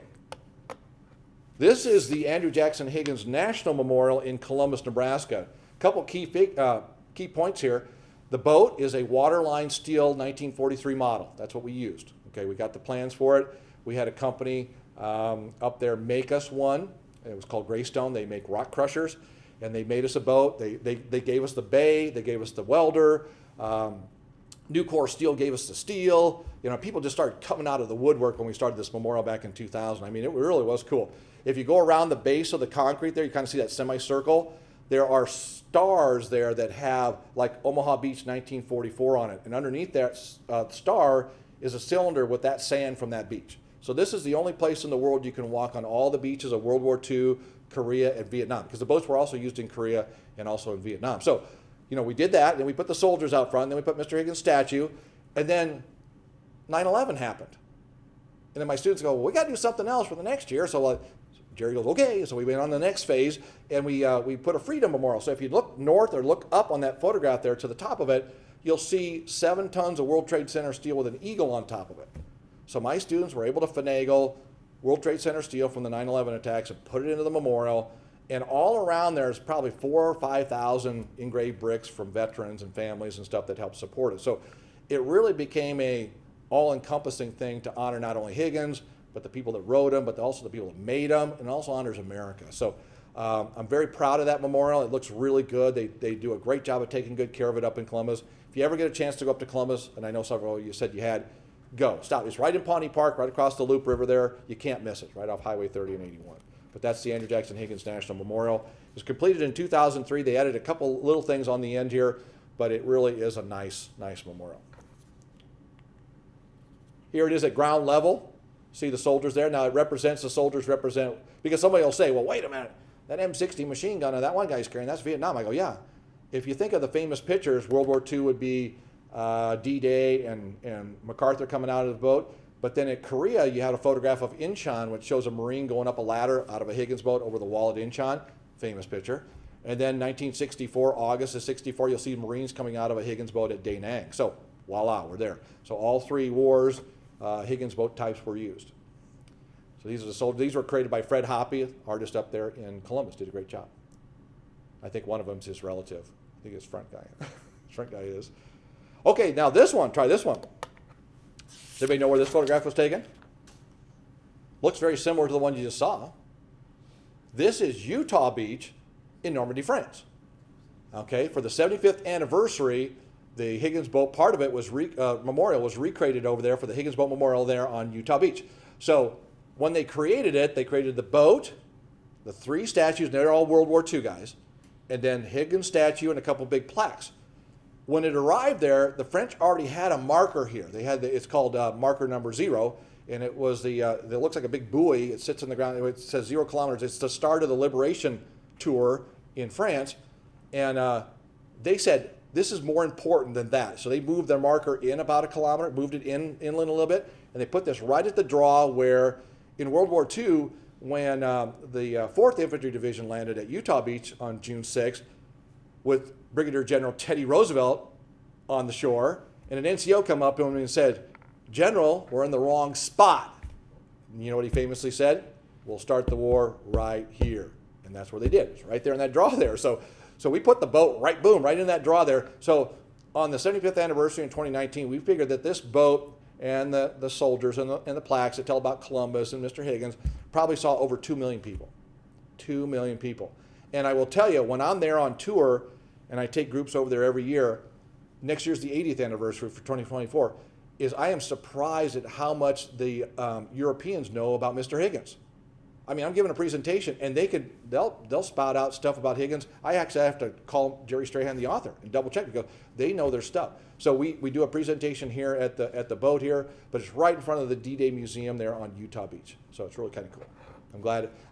This is the Andrew Jackson Higgins National Memorial in Columbus, Nebraska. Couple key points here. The boat is a waterline steel 1943 model. That's what we used. Okay, we got the plans for it. We had a company up there make us one. It was called Greystone. They make rock crushers, and they made us a boat. They gave us the bay. They gave us the welder. Nucor Steel gave us the steel. You know, people just started coming out of the woodwork when we started this memorial back in 2000. I mean, it really was cool. If you go around the base of the concrete there, you kind of see that semicircle. There are stars there that have like Omaha Beach 1944 on it. And underneath that star is a cylinder with that sand from that beach. So this is the only place in the world you can walk on all the beaches of World War II, Korea, and Vietnam. Because the boats were also used in Korea and also in Vietnam. So, you know, we did that, and then we put the soldiers out front, and then we put Mr. Higgins' statue, and then 9/11 happened. And then my students go, well, we got to do something else for the next year. So Jerry goes, okay. So we went on the next phase, and we put a Freedom Memorial. So if you look north or look up on that photograph there to the top of it, you'll see 7 tons of World Trade Center steel with an eagle on top of it. So my students were able to finagle World Trade Center steel from the 9/11 attacks and put it into the memorial. And all around there's probably 4,000 or 5,000 engraved bricks from veterans and families and stuff that helped support it. So it really became a all-encompassing thing to honor not only Higgins, but the people that wrote him, but also the people that made him, and also honors America. So I'm very proud of that memorial. It looks really good. They do a great job of taking good care of it up in Columbus. If you ever get a chance to go up to Columbus, and I know several of you said you had, go. Stop. It's right in Pawnee Park, right across the Loop River there. You can't miss it, right off Highway 30 and 81. But that's the Andrew Jackson Higgins National Memorial. It was completed in 2003. They added a couple little things on the end here, but it really is a nice memorial. Here it is at ground level. See the soldiers there? Now it represents, the soldiers represent, because somebody will say, well, wait a minute, that M60 machine gun that one guy's carrying, that's Vietnam. I go, yeah. If you think of the famous pictures, World War II would be D-Day and MacArthur coming out of the boat. But then at Korea, you had a photograph of Incheon, which shows a Marine going up a ladder out of a Higgins boat over the wall at Incheon. Famous picture. And then 1964, August of 64, you'll see Marines coming out of a Higgins boat at Da Nang. So voila, we're there. So all 3 wars, Higgins boat types were used. So these are the soldiers. These were created by Fred Hoppy, artist up there in Columbus. Did a great job. I think one of them's his relative. I think his front guy. His front guy is. Okay, now this one. Try this one. Does anybody know where this photograph was taken? Looks very similar to the one you just saw. This is Utah Beach in Normandy, France. Okay, for the 75th anniversary, the Higgins boat, part of it was memorial was recreated over there for the Higgins boat memorial there on Utah Beach. So when they created it, they created the boat, the 3 statues, and they're all World War II guys, and then Higgins statue and a couple big plaques. When it arrived there, the French already had a marker here. They had it's called marker number 0, and it was it looks like a big buoy. It sits in the ground. It says 0 kilometers. It's the start of the Liberation tour in France, and they said this is more important than that. So they moved their marker in about 1 kilometer, moved it inland a little bit, and they put this right at the draw where in World War II, when the 4th Infantry Division landed at Utah Beach on June 6th, with Brigadier General Teddy Roosevelt on the shore, and an NCO come up to him and said, General, we're in the wrong spot. And you know what he famously said? We'll start the war right here. And that's where they did. It's right there in that draw there. So we put the boat right in that draw there. So on the 75th anniversary in 2019, we figured that this boat and the soldiers and the plaques that tell about Columbus and Mr. Higgins probably saw over 2 million people. 2 million people. And I will tell you, when I'm there on tour, and I take groups over there every year, next year's the 80th anniversary for 2024, is I am surprised at how much the Europeans know about Mr. Higgins. I mean, I'm giving a presentation, and they'll spout out stuff about Higgins. I actually have to call Jerry Strahan, the author, and double check because they know their stuff. So we do a presentation here at the boat here, but it's right in front of the D-Day Museum there on Utah Beach. So it's really kind of cool.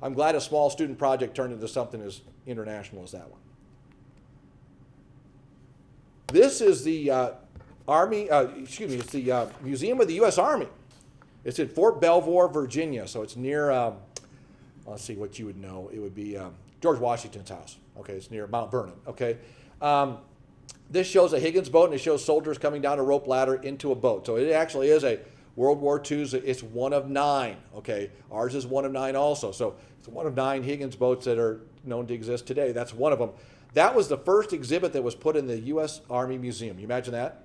I'm glad a small student project turned into something as international as that one. This is the it's the Museum of the U.S. Army. It's in Fort Belvoir, Virginia. So it's near, let's see what you would know. It would be George Washington's house. Okay, it's near Mount Vernon. Okay. This shows a Higgins boat, and it shows soldiers coming down a rope ladder into a boat. So it actually is a World War II's, it's one of 9. Okay, ours is one of 9 also. So it's one of 9 Higgins boats that are known to exist today. That's one of them. That was the first exhibit that was put in the U.S. Army Museum. You imagine that?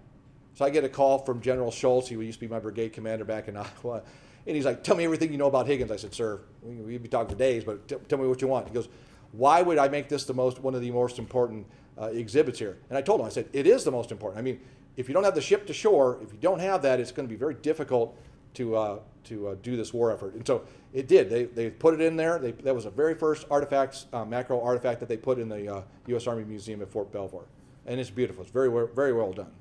So I get a call from General Schultz. He used to be my brigade commander back in Iowa. And he's like, tell me everything you know about Higgins. I said, sir, we'd be talking for days, but tell me what you want. He goes, why would I make this one of the most important exhibits here? And I told him, I said, it is the most important. I mean, if you don't have the ship to shore, if you don't have that, it's going to be very difficult to do this war effort. And so it did. They put it in there. That was the very first macro artifact that they put in the U.S. Army Museum at Fort Belvoir. And it's beautiful. It's very well done.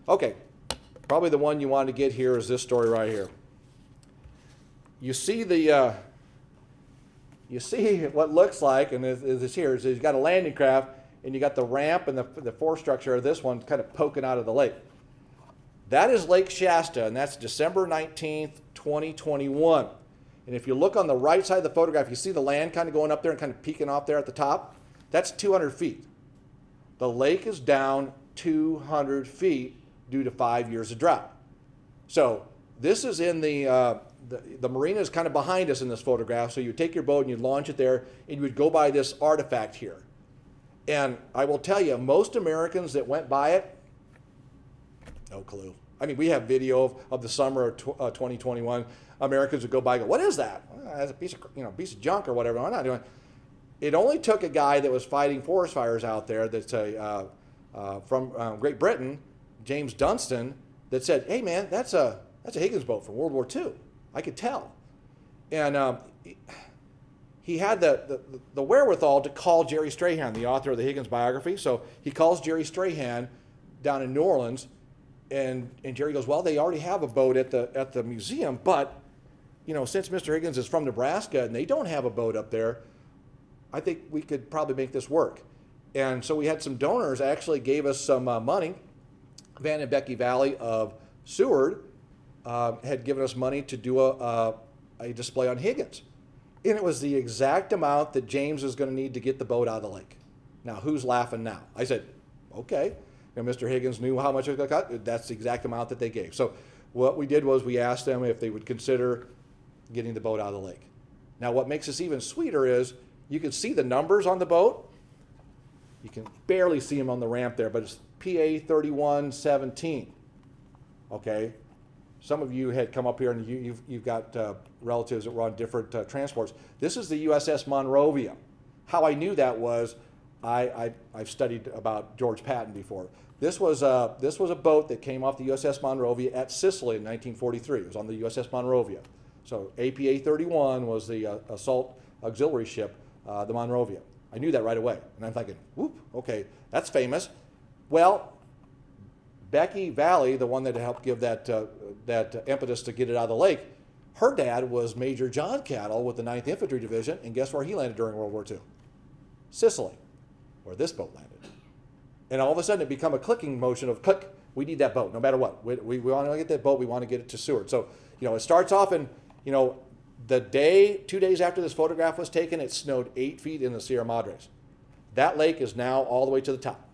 Okay, probably the one you want to get here is this story right here. You see what looks like, and this here is you've got a landing craft, and you got the ramp and the forestructure of this one kind of poking out of the lake. That is Lake Shasta, and that's December 19th, 2021. And if you look on the right side of the photograph, you see the land kind of going up there and kind of peeking off there at the top. That's 200 feet. The lake is down 200 feet due to 5 years of drought. So this is in the marina is kind of behind us in this photograph. So you take your boat and you launch it there, and you would go by this artifact here. And I will tell you, most Americans that went by it, no clue. I mean, we have video of the summer of 2021. Americans would go by and go, what is that? Well, that's a piece of junk or whatever. I'm not doing it. It only took a guy that was fighting forest fires out there that's from Great Britain, James Dunstan, that said, hey man, that's a Higgins boat from World War II. I could tell. And he had the wherewithal to call Jerry Strahan, the author of the Higgins biography. So he calls Jerry Strahan down in New Orleans, and Jerry goes, well, they already have a boat at the museum, but since Mr. Higgins is from Nebraska and they don't have a boat up there, I think we could probably make this work. And so we had some donors actually gave us some money. Van and Becky Valley of Seward had given us money to do a display on Higgins. And it was the exact amount that James was going to need to get the boat out of the lake. Now, who's laughing now? I said, okay. And Mr. Higgins knew how much it was going to cost. That's the exact amount that they gave. So what we did was we asked them if they would consider getting the boat out of the lake. Now, what makes this even sweeter is you can see the numbers on the boat. You can barely see them on the ramp there, but it's PA 3117. Okay? Some of you had come up here and you've got relatives that were on different transports. This is the USS Monrovia. How I knew that was I've studied about George Patton before. This was a boat that came off the USS Monrovia at Sicily in 1943. It was on the USS Monrovia. So APA 31 was the assault auxiliary ship, the Monrovia. I knew that right away. And I'm thinking, whoop, okay, that's famous. Well, Becky Valley, the one that helped give that impetus to get it out of the lake, her dad was Major John Cattle with the 9th Infantry Division, and guess where he landed during World War II? Sicily, where this boat landed. And all of a sudden it became a clicking motion of click, we need that boat, no matter what. We want to get that boat, we want to get it to Seward. So, it starts off in, the 2 days after this photograph was taken, it snowed 8 feet in the Sierra Madres. That lake is now all the way to the top.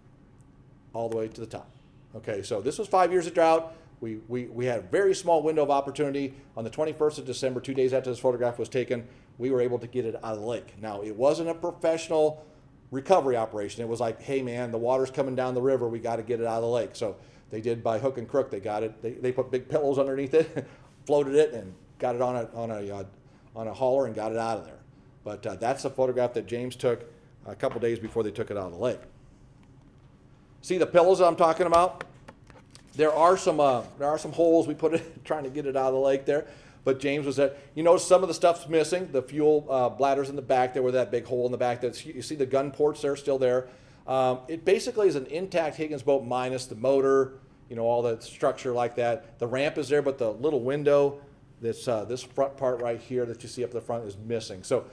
All the way to the top. Okay, so this was 5 years of drought. We had a very small window of opportunity. On the 21st of December, 2 days after this photograph was taken, we were able to get it out of the lake. Now, it wasn't a professional recovery operation. It was like, hey man, the water's coming down the river, we got to get it out of the lake. So they did by hook and crook. They got it. They put big pillows underneath it, floated it, and got it on a hauler and got it out of there. But that's a photograph that James took a couple days before they took it out of the lake. See the pillows that I'm talking about? There are some holes we put it trying to get it out of the lake there. But James was at, some of the stuff's missing. The fuel bladders in the back there with that big hole in the back. You see the gun ports there still there. It basically is an intact Higgins boat minus the motor, all the structure like that. The ramp is there, but the little window, this front part right here that you see up the front is missing. So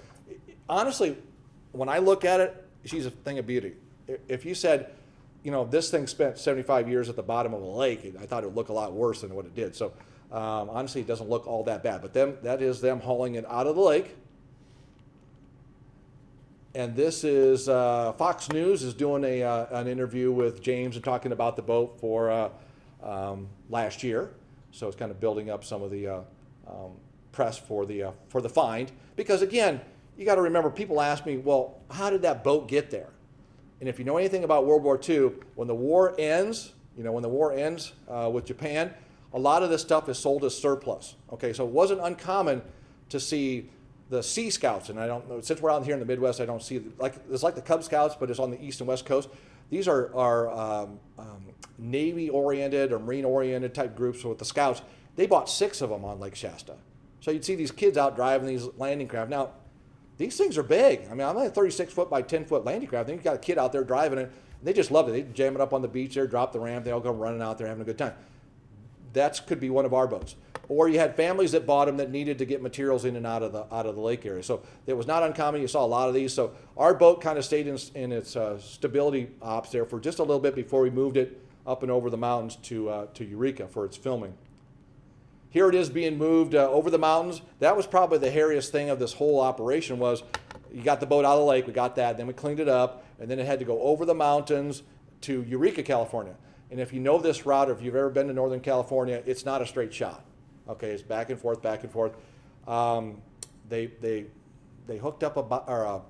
honestly, when I look at it, she's a thing of beauty. If you said, this thing spent 75 years at the bottom of a lake, I thought it would look a lot worse than what it did. So honestly, it doesn't look all that bad. But that is them hauling it out of the lake. And this is Fox News is doing an interview with James and talking about the boat for last year. So it's kind of building up some of the press for the find. Because again, you got to remember, people ask me, well, how did that boat get there? And if you know anything about World War II, when the war ends, with Japan, a lot of this stuff is sold as surplus. Okay, so it wasn't uncommon to see the Sea Scouts, and I don't know, since we're out here in the Midwest, I don't see, it's like the Cub Scouts, but it's on the East and West Coast. These are Navy-oriented or Marine-oriented type groups. So with the Scouts, they bought 6 of them on Lake Shasta. So you'd see these kids out driving these landing craft. Now, these things are big. I mean, I'm a 36-foot by 10-foot landing craft. Then you've got a kid out there driving it. And they just loved it. They jam it up on the beach there, drop the ramp. They all go running out there having a good time. That could be one of our boats. Or you had families that bought them that needed to get materials in and out of the lake area. So it was not uncommon. You saw a lot of these. So our boat kind of stayed in its stability ops there for just a little bit before we moved it up and over the mountains to Eureka for its filming. Here it is being moved over the mountains. That was probably the hairiest thing of this whole operation was you got the boat out of the lake, we got that, then we cleaned it up, and then it had to go over the mountains to Eureka, California. And if you know this route, or if you've ever been to Northern California, it's not a straight shot. Okay, it's back and forth, back and forth. They hooked up a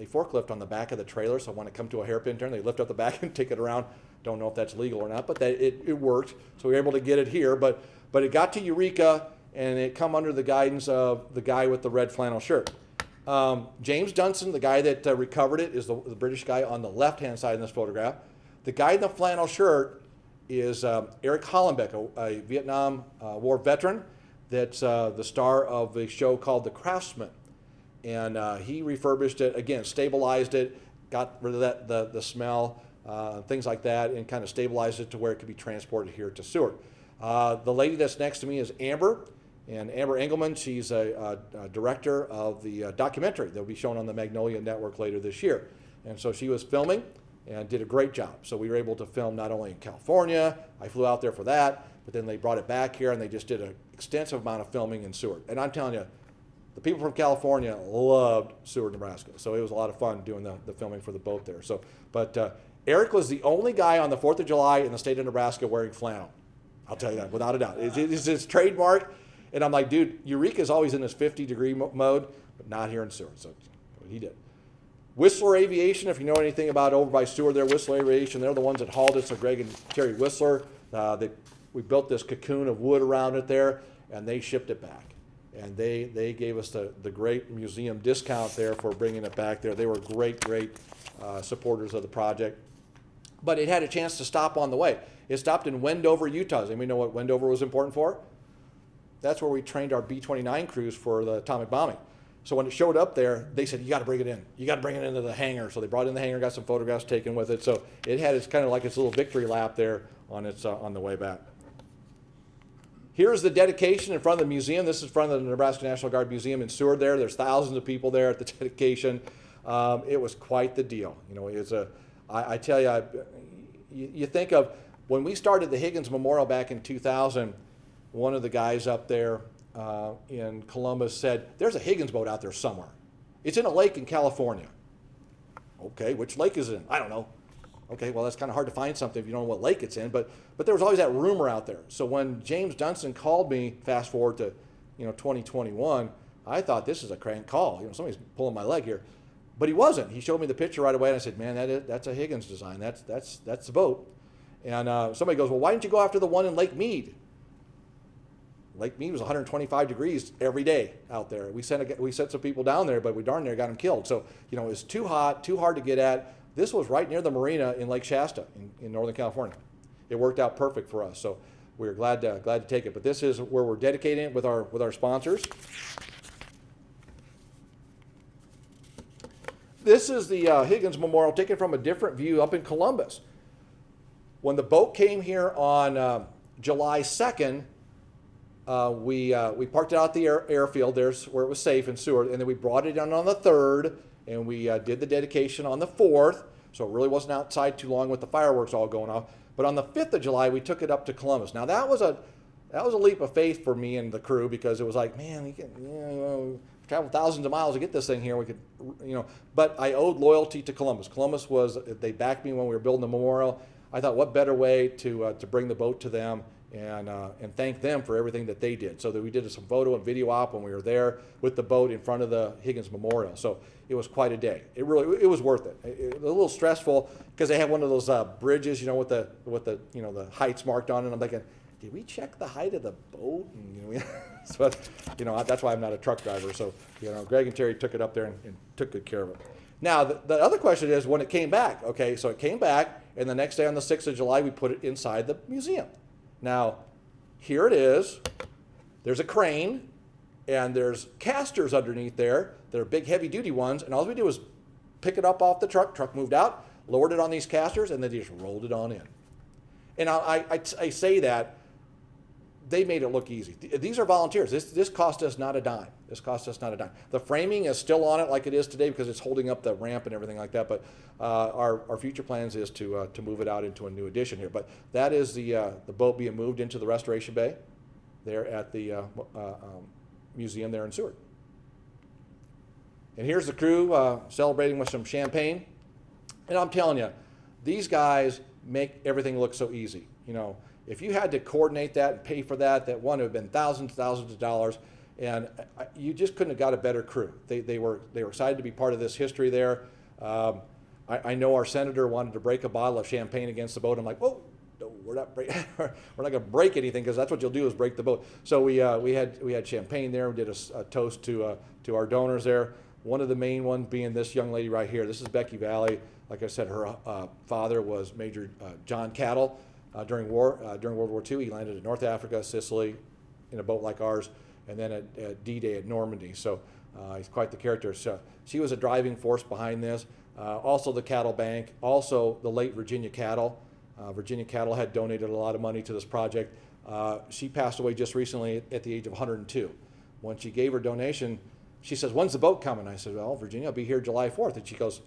forklift on the back of the trailer, so when it come to a hairpin turn, they lift up the back and take it around. Don't know if that's legal or not, but it worked. So we were able to get it here, but it got to Eureka, and it come under the guidance of the guy with the red flannel shirt. James Dunson, the guy that recovered it, is the British guy on the left-hand side in this photograph. The guy in the flannel shirt is Eric Hollenbeck, a Vietnam War veteran that's the star of a show called The Craftsman. And he refurbished it, again, stabilized it, got rid of the smell, things like that, and kind of stabilized it to where it could be transported here to Seward. The lady that's next to me is Amber, and Amber Engelman. She's a director of the documentary that will be shown on the Magnolia Network later this year. And so she was filming and did a great job. So we were able to film not only in California, I flew out there for that, but then they brought it back here and they just did an extensive amount of filming in Seward. And I'm telling you, the people from California loved Seward, Nebraska. So it was a lot of fun doing the filming for the boat there. So, but Eric was the only guy on the 4th of July in the state of Nebraska wearing flannel. I'll tell you that without a doubt. It's his trademark. And I'm like, dude, Eureka's always in this 50-degree mode, but not here in Seward. So he did. Whistler Aviation, if you know anything about over by Seward there, Whistler Aviation, they're the ones that hauled it. So Greg and Terry Whistler, we built this cocoon of wood around it there, and they shipped it back. And they gave us the great museum discount there for bringing it back there. They were great supporters of the project. But it had a chance to stop on the way. It stopped in Wendover, Utah. Does anybody know what Wendover was important for? That's where we trained our B-29 crews for the atomic bombing. So when it showed up there, they said, you got to bring it in. You got to bring it into the hangar. So they brought it in the hangar, got some photographs taken with it. So it had its kind of like its little victory lap there on the way back. Here's the dedication in front of the museum. This is in front of the Nebraska National Guard Museum in Seward there. There's thousands of people there at the dedication. It was quite the deal. You know, I tell you, you think of when we started the Higgins Memorial back in 2000, one of the guys up there in Columbus said, there's a Higgins boat out there somewhere. It's in a lake in California. Okay, which lake is it in? I don't know. Okay, well, that's kind of hard to find something if you don't know what lake it's in, but there was always that rumor out there. So when James Dunson called me, fast forward to 2021, I thought this is a crank call. Somebody's pulling my leg here. But he wasn't. He showed me the picture right away, and I said, man, that's a Higgins design. That's the boat. And somebody goes, well, why didn't you go after the one in Lake Mead? Lake Mead was 125 degrees every day out there. We sent some people down there, but we darn near got them killed. So, it was too hot, too hard to get at. This was right near the marina in Lake Shasta in Northern California. It worked out perfect for us. So we were glad to take it. But this is where we're dedicating it with our sponsors. This is the Higgins Memorial taken from a different view up in Columbus. When the boat came here on July 2nd, we parked it out at the airfield. There's where it was safe in Seward, and then we brought it in on the 3rd, and we did the dedication on the 4th. So it really wasn't outside too long with the fireworks all going off. But on the 5th of July, we took it up to Columbus. Now that was a leap of faith for me and the crew, because it was like, man, we can travel thousands of miles to get this thing here. We could, But I owed loyalty to Columbus. Columbus they backed me when we were building the memorial. I thought, what better way to bring the boat to them and thank them for everything that they did. So that we did some photo and video op when we were there with the boat in front of the Higgins Memorial. So it was quite a day. It was worth it. It was a little stressful because they had one of those bridges, with the the heights marked on it. I'm thinking, did we check the height of the boat? And, but that's why I'm not a truck driver. So Greg and Terry took it up there and took good care of it. Now the other question is when it came back. Okay, so it came back, and the next day on the 6th of July we put it inside the museum. Now here it is. There's a crane, and there's casters underneath there. They're big heavy duty ones, and all we did was pick it up off the truck. Truck moved out, lowered it on these casters, and then they just rolled it on in. And I say that. They made it look easy. These are volunteers. This cost us not a dime. This cost us not a dime. The framing is still on it like it is today because it's holding up the ramp and everything like that. But our future plans is to move it out into a new addition here. But that is the boat being moved into the restoration bay there at the museum there in Seward. And here's the crew celebrating with some champagne. And I'm telling you, these guys make everything look so easy. If you had to coordinate that and pay for that, that one would have been thousands of dollars, and you just couldn't have got a better crew. They were excited to be part of this history there. I know our senator wanted to break a bottle of champagne against the boat. I'm like, whoa, no, we're not going to break anything because that's what you'll do is break the boat. So we had champagne there. We did a toast to our donors there. One of the main ones being this young lady right here. This is Becky Valley. Like I said, her father was Major John Cattle. During World War II, he landed in North Africa, Sicily, in a boat like ours, and then at D-Day at Normandy. So he's quite the character. So she was a driving force behind this. Also the Cattle Bank, also the late Virginia Cattle. Virginia Cattle had donated a lot of money to this project. She passed away just recently at the age of 102. When she gave her donation, she says, "When's the boat coming?" I said, "Well, Virginia will be here July 4th." And she goes,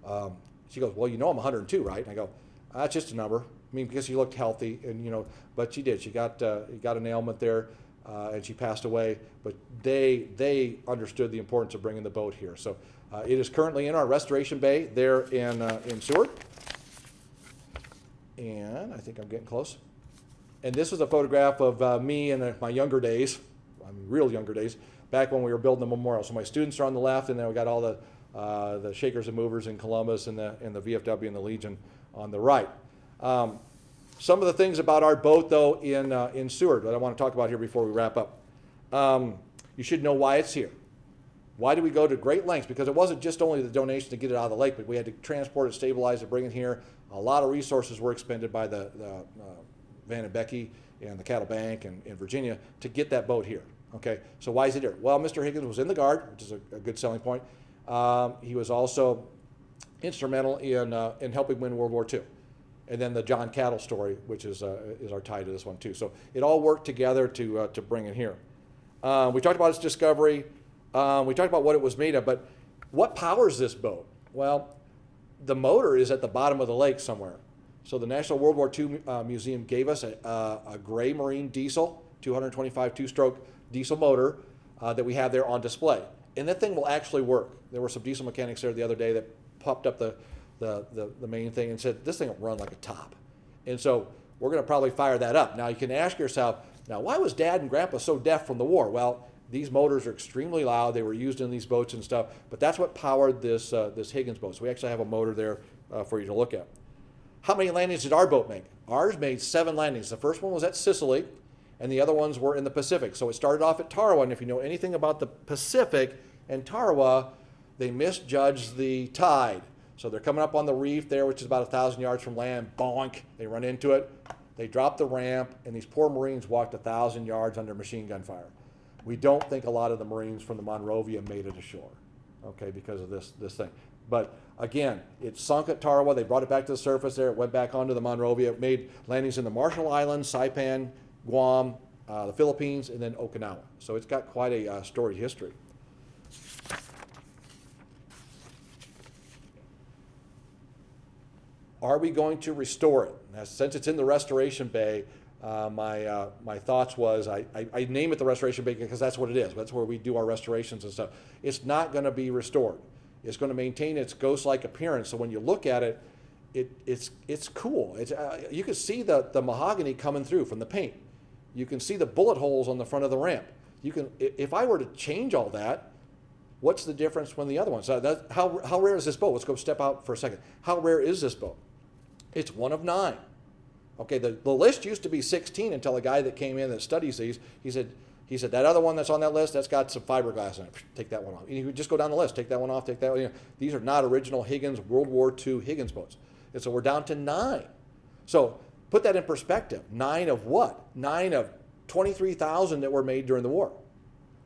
"Well, I'm 102, right?" And I go, "That's just a number." I mean, because she looked healthy, and but she did. She got an ailment there, and she passed away. But they understood the importance of bringing the boat here. So it is currently in our restoration bay there in Seward, and I think I'm getting close. And this is a photograph of me in my younger days, real younger days, back when we were building the memorial. So my students are on the left, and then we got all the shakers and movers in Columbus and the VFW and the Legion on the right. Some of the things about our boat, though, in Seward that I want to talk about here before we wrap up. You should know why it's here. Why did we go to great lengths? Because it wasn't just only the donation to get it out of the lake, but we had to transport it, stabilize it, bring it here. A lot of resources were expended by the Van and Becky and the Cattle Bank and Virginia to get that boat here. Okay, so why is it here? Well, Mr. Higgins was in the Guard, which is a good selling point. He was also instrumental in helping win World War II. And then the John Cattle story, which is our tie to this one too. So it all worked together to bring it here. We talked about its discovery. We talked about what it was made of, but what powers this boat? Well, the motor is at the bottom of the lake somewhere. So the National World War II Museum gave us a gray marine diesel, 225 two-stroke diesel motor that we have there on display. And that thing will actually work. There were some diesel mechanics there the other day that popped up the main thing and said, this thing will run like a top. And so we're going to probably fire that up. Now you can ask yourself, now why was Dad and Grandpa so deaf from the war? Well, these motors are extremely loud. They were used in these boats and stuff, but that's what powered this Higgins boat. So we actually have a motor there for you to look at. How many landings did our boat make? Ours made 7 landings. The first one was at Sicily, and the other ones were in the Pacific. So it started off at Tarawa, and if you know anything about the Pacific and Tarawa, they misjudged the tide. So they're coming up on the reef there, which is about 1,000 yards from land. Bonk! They run into it. They drop the ramp, and these poor Marines walked 1,000 yards under machine gun fire. We don't think a lot of the Marines from the Monrovia made it ashore, okay, because of this thing. But again, it sunk at Tarawa. They brought it back to the surface there. It went back onto the Monrovia. It made landings in the Marshall Islands, Saipan, Guam, the Philippines, and then Okinawa. So it's got quite a storied history. Are we going to restore it? Now, since it's in the restoration bay, my thoughts was I name it the restoration bay because that's what it is. That's where we do our restorations and stuff. It's not going to be restored. It's going to maintain its ghost-like appearance. So when you look at it, it's cool. You can see the mahogany coming through from the paint. You can see the bullet holes on the front of the ramp. If I were to change all that, what's the difference from the other ones? How rare is this boat? Let's go step out for a second. How rare is this boat? It's one of 9. Okay, the list used to be 16 until a guy that came in that studies these, he said, that other one that's on that list, that's got some fiberglass in it. Take that one off. You would just go down the list. Take that one off. Take that one. These are not original Higgins, World War II Higgins boats. And so we're down to 9. So put that in perspective. 9 of what? 9 of 23,000 that were made during the war.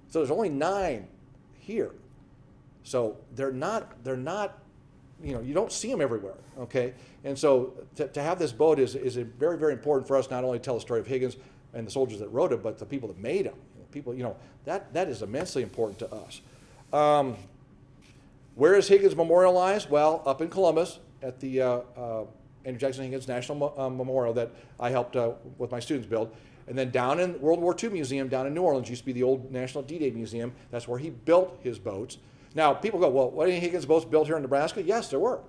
So there's only 9 here. So they're not, you don't see them everywhere, okay? And so to have this boat is very, very important for us, not only to tell the story of Higgins and the soldiers that wrote it, but the people that made them. That is immensely important to us. Where is Higgins memorialized? Well, up in Columbus at the Andrew Jackson Higgins National Memorial that I helped with my students build. And then down in World War II Museum down in New Orleans, used to be the old National D-Day Museum. That's where he built his boats. Now, people go, well, what, any Higgins boats built here in Nebraska? Yes, there were.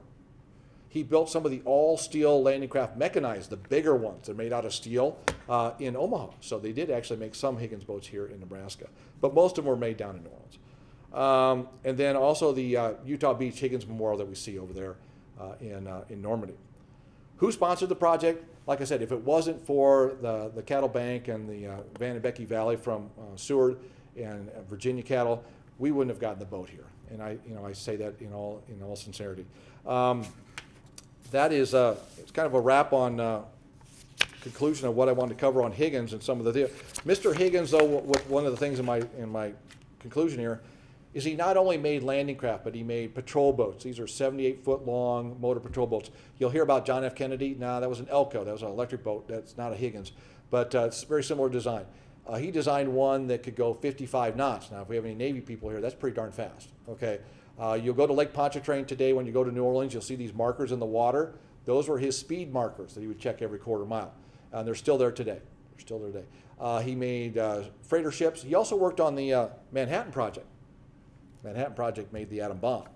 He built some of the all-steel landing craft mechanized, the bigger ones. They're made out of steel in Omaha. So they did actually make some Higgins boats here in Nebraska. But most of them were made down in New Orleans. And then also the Utah Beach Higgins Memorial that we see over there in Normandy. Who sponsored the project? Like I said, if it wasn't for the cattle bank and the Van and Becky Valley from Seward and Virginia cattle, we wouldn't have gotten the boat here. And I say that in all sincerity. That is it's kind of a wrap on conclusion of what I wanted to cover on Higgins and some of the Mr. Higgins, though, one of the things in my conclusion here is he not only made landing craft, but he made patrol boats. These are 78-foot long motor patrol boats. You'll hear about John F. Kennedy. No, that was an Elko. That was an electric boat. That's not a Higgins, but it's very similar design. He designed one that could go 55 knots. Now, if we have any Navy people here, that's pretty darn fast. Okay, you'll go to Lake Pontchartrain today. When you go to New Orleans, you'll see these markers in the water. Those were his speed markers that he would check every quarter mile, and they're still there today. They're still there today. He made freighter ships. He also worked on the Manhattan Project. Manhattan Project made the atom bomb.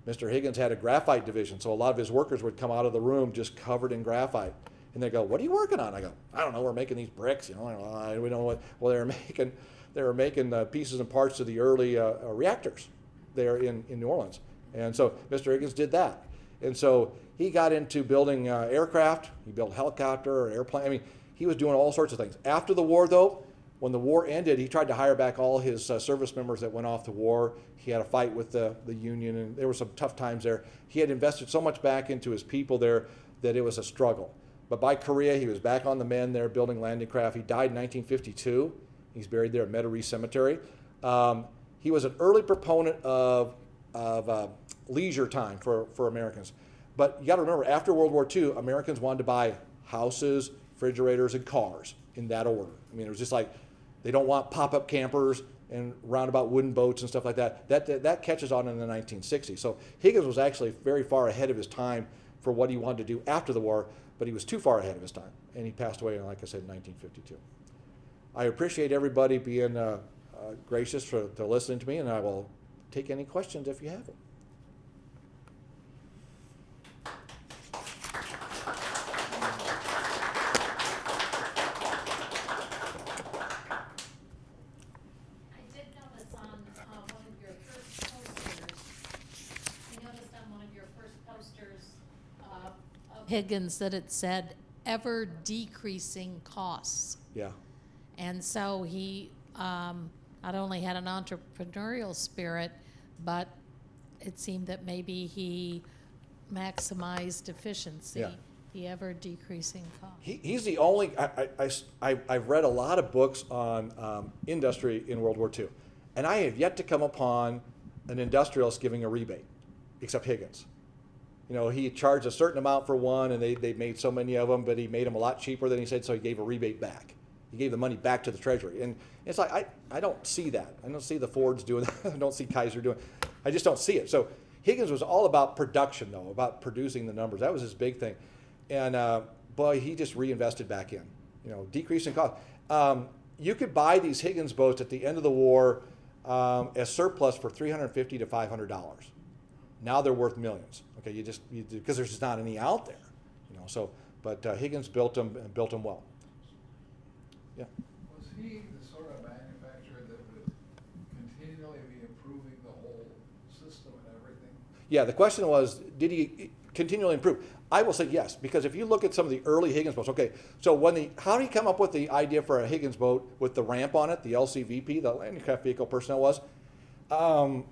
Mr. Higgins had a graphite division, so a lot of his workers would come out of the room just covered in graphite. And they go, "What are you working on?" I go, "I don't know. We're making these bricks. We don't know what." Well, they were making pieces and parts of the early reactors there in New Orleans. And so Mr. Higgins did that. And so he got into building aircraft. He built helicopter, airplane. I mean, he was doing all sorts of things. After the war, though, when the war ended, he tried to hire back all his service members that went off to war. He had a fight with the Union, and there were some tough times there. He had invested so much back into his people there that it was a struggle. But by Korea, he was back on the men there building landing craft. He died in 1952. He's buried there at Metairie Cemetery. He was an early proponent of leisure time for Americans. But you got to remember, after World War II, Americans wanted to buy houses, refrigerators, and cars in that order. I mean, it was just like they don't want pop-up campers and roundabout wooden boats and stuff like that. That catches on in the 1960s. So Higgins was actually very far ahead of his time for what he wanted to do after the war, but he was too far ahead of his time, and he passed away, like I said, in 1952. I appreciate everybody being gracious to listening to me, and I will take any questions if you have them. Higgins that it said ever decreasing costs. Yeah. And so he not only had an entrepreneurial spirit, but it seemed that maybe he maximized efficiency. Yeah. The ever decreasing cost. He's the only, I've read a lot of books on industry in World War II, and I have yet to come upon an industrialist giving a rebate, except Higgins. You know, he charged a certain amount for one, and they made so many of them, but he made them a lot cheaper than he said, so he gave a rebate back. He gave the money back to the Treasury. And it's like, I don't see that. I don't see the Fords doing that. I don't see Kaiser doing it. I just don't see it. So Higgins was all about production, though, about producing the numbers. That was his big thing. And, boy, he just reinvested back in, decreasing cost. You could buy these Higgins boats at the end of the war as surplus for $350 to $500. Now they're worth millions. Okay, because there's just not any out there. So, but Higgins built them and built them well. Yeah. Was he the sort of manufacturer that would continually be improving the whole system and everything? Yeah, the question was, did he continually improve? I will say yes, because if you look at some of the early Higgins boats, okay, so how did he come up with the idea for a Higgins boat with the ramp on it, the LCVP, the Landing Craft Vehicle Personnel was? A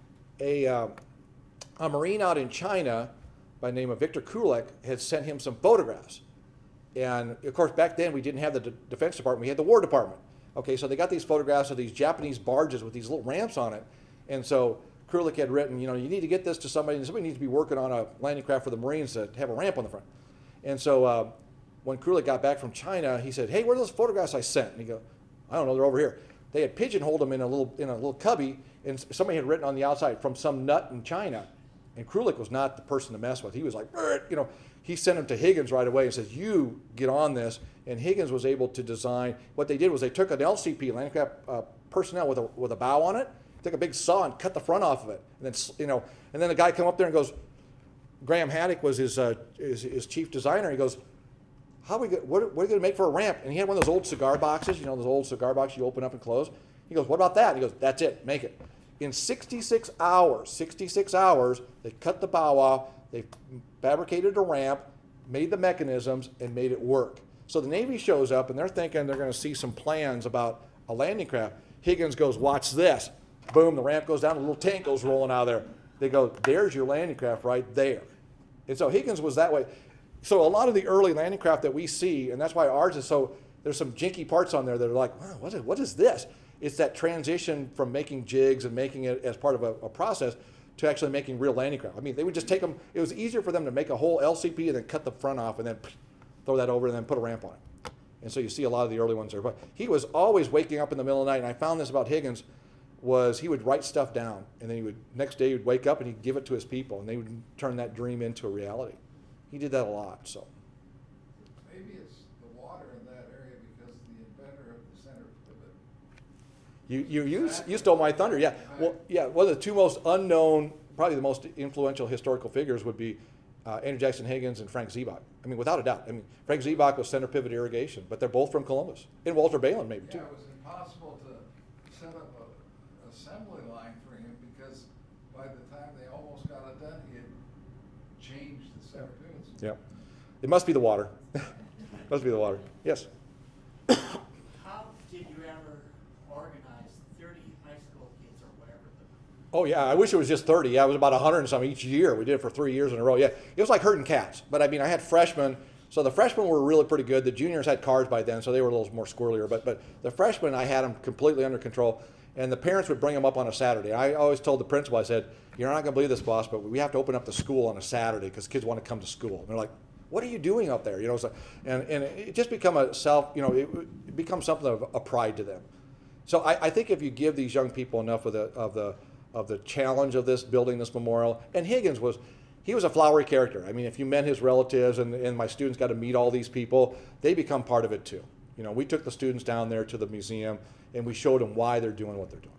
Marine out in China by the name of Victor Kulik had sent him some photographs. And of course, back then we didn't have the Defense Department, we had the War Department. Okay, so they got these photographs of these Japanese barges with these little ramps on it. And so Kulik had written, you need to get this to somebody, and somebody needs to be working on a landing craft for the Marines that have a ramp on the front. And so when Kulik got back from China, he said, hey, where are those photographs I sent? And he goes, I don't know, they're over here. They had pigeonholed them in a little cubby, and somebody had written on the outside, from some nut in China. And Kulik was not the person to mess with. He was like, he sent him to Higgins right away and says, you get on this. And Higgins was able to design, what they did was they took an LCP, landing craft personnel with a bow on it, took a big saw and cut the front off of it. And then, and then the guy come up there and goes, Graham Haddock was his chief designer. He goes, what are we going to make for a ramp? And he had one of those old cigar boxes, those old cigar boxes you open up and close. He goes, what about that? And he goes, that's it, make it. In 66 hours, they cut the bow off, they fabricated a ramp, made the mechanisms, and made it work. So the Navy shows up, and they're thinking they're going to see some plans about a landing craft. Higgins goes, watch this. Boom, the ramp goes down, a little tank goes rolling out of there. They go, there's your landing craft right there. And so Higgins was that way. So a lot of the early landing craft that we see, and that's why ours is so, there's some jinky parts on there that are like, wow, what is this? It's that transition from making jigs and making it as part of a process to actually making real landing craft. I mean, they would just take them, it was easier for them to make a whole LCP and then cut the front off and then throw that over and then put a ramp on it. And so you see a lot of the early ones there. But he was always waking up in the middle of the night, and I found this about Higgins, was he would write stuff down, and then next day he would wake up and he'd give it to his people, and they would turn that dream into a reality. He did that a lot, so. Maybe it's the water in that area because the inventor of the center pivot. You stole my thunder, yeah. Well, yeah, one of the two most unknown, probably the most influential historical figures would be Andrew Jackson Higgins and Frank Ziebach. I mean, without a doubt. I mean, Frank Ziebach was center pivot irrigation, but they're both from Columbus. And Walter Balin maybe too. Yeah, it was impossible to set up an assembly line for him because by the time they almost got it done, he had changed the center pivots. Yeah. It must be the water. Must be the water. Yes. How did you ever organize 30 high school kids or whatever? Oh yeah, I wish it was just 30. Yeah, it was about 100 and some each year. We did it for 3 years in a row. Yeah, it was like herding cats. But I mean, I had freshmen, so the freshmen were really pretty good. The juniors had cars by then, so they were a little more squirrelier. But the freshmen, I had them completely under control. And the parents would bring them up on a Saturday. I always told the principal, I said, you're not going to believe this, boss, but we have to open up the school on a Saturday because kids want to come to school. And they're like, what are you doing up there? So, and it just become it becomes something of a pride to them. So I think if you give these young people enough of the challenge of this, building this memorial, and Higgins was a flowery character. I mean, if you met his relatives and my students got to meet all these people, they become part of it too. We took the students down there to the museum and we showed them why they're doing what they're doing.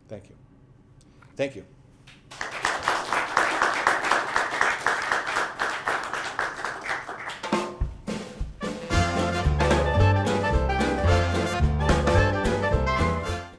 Thank you. Thank you.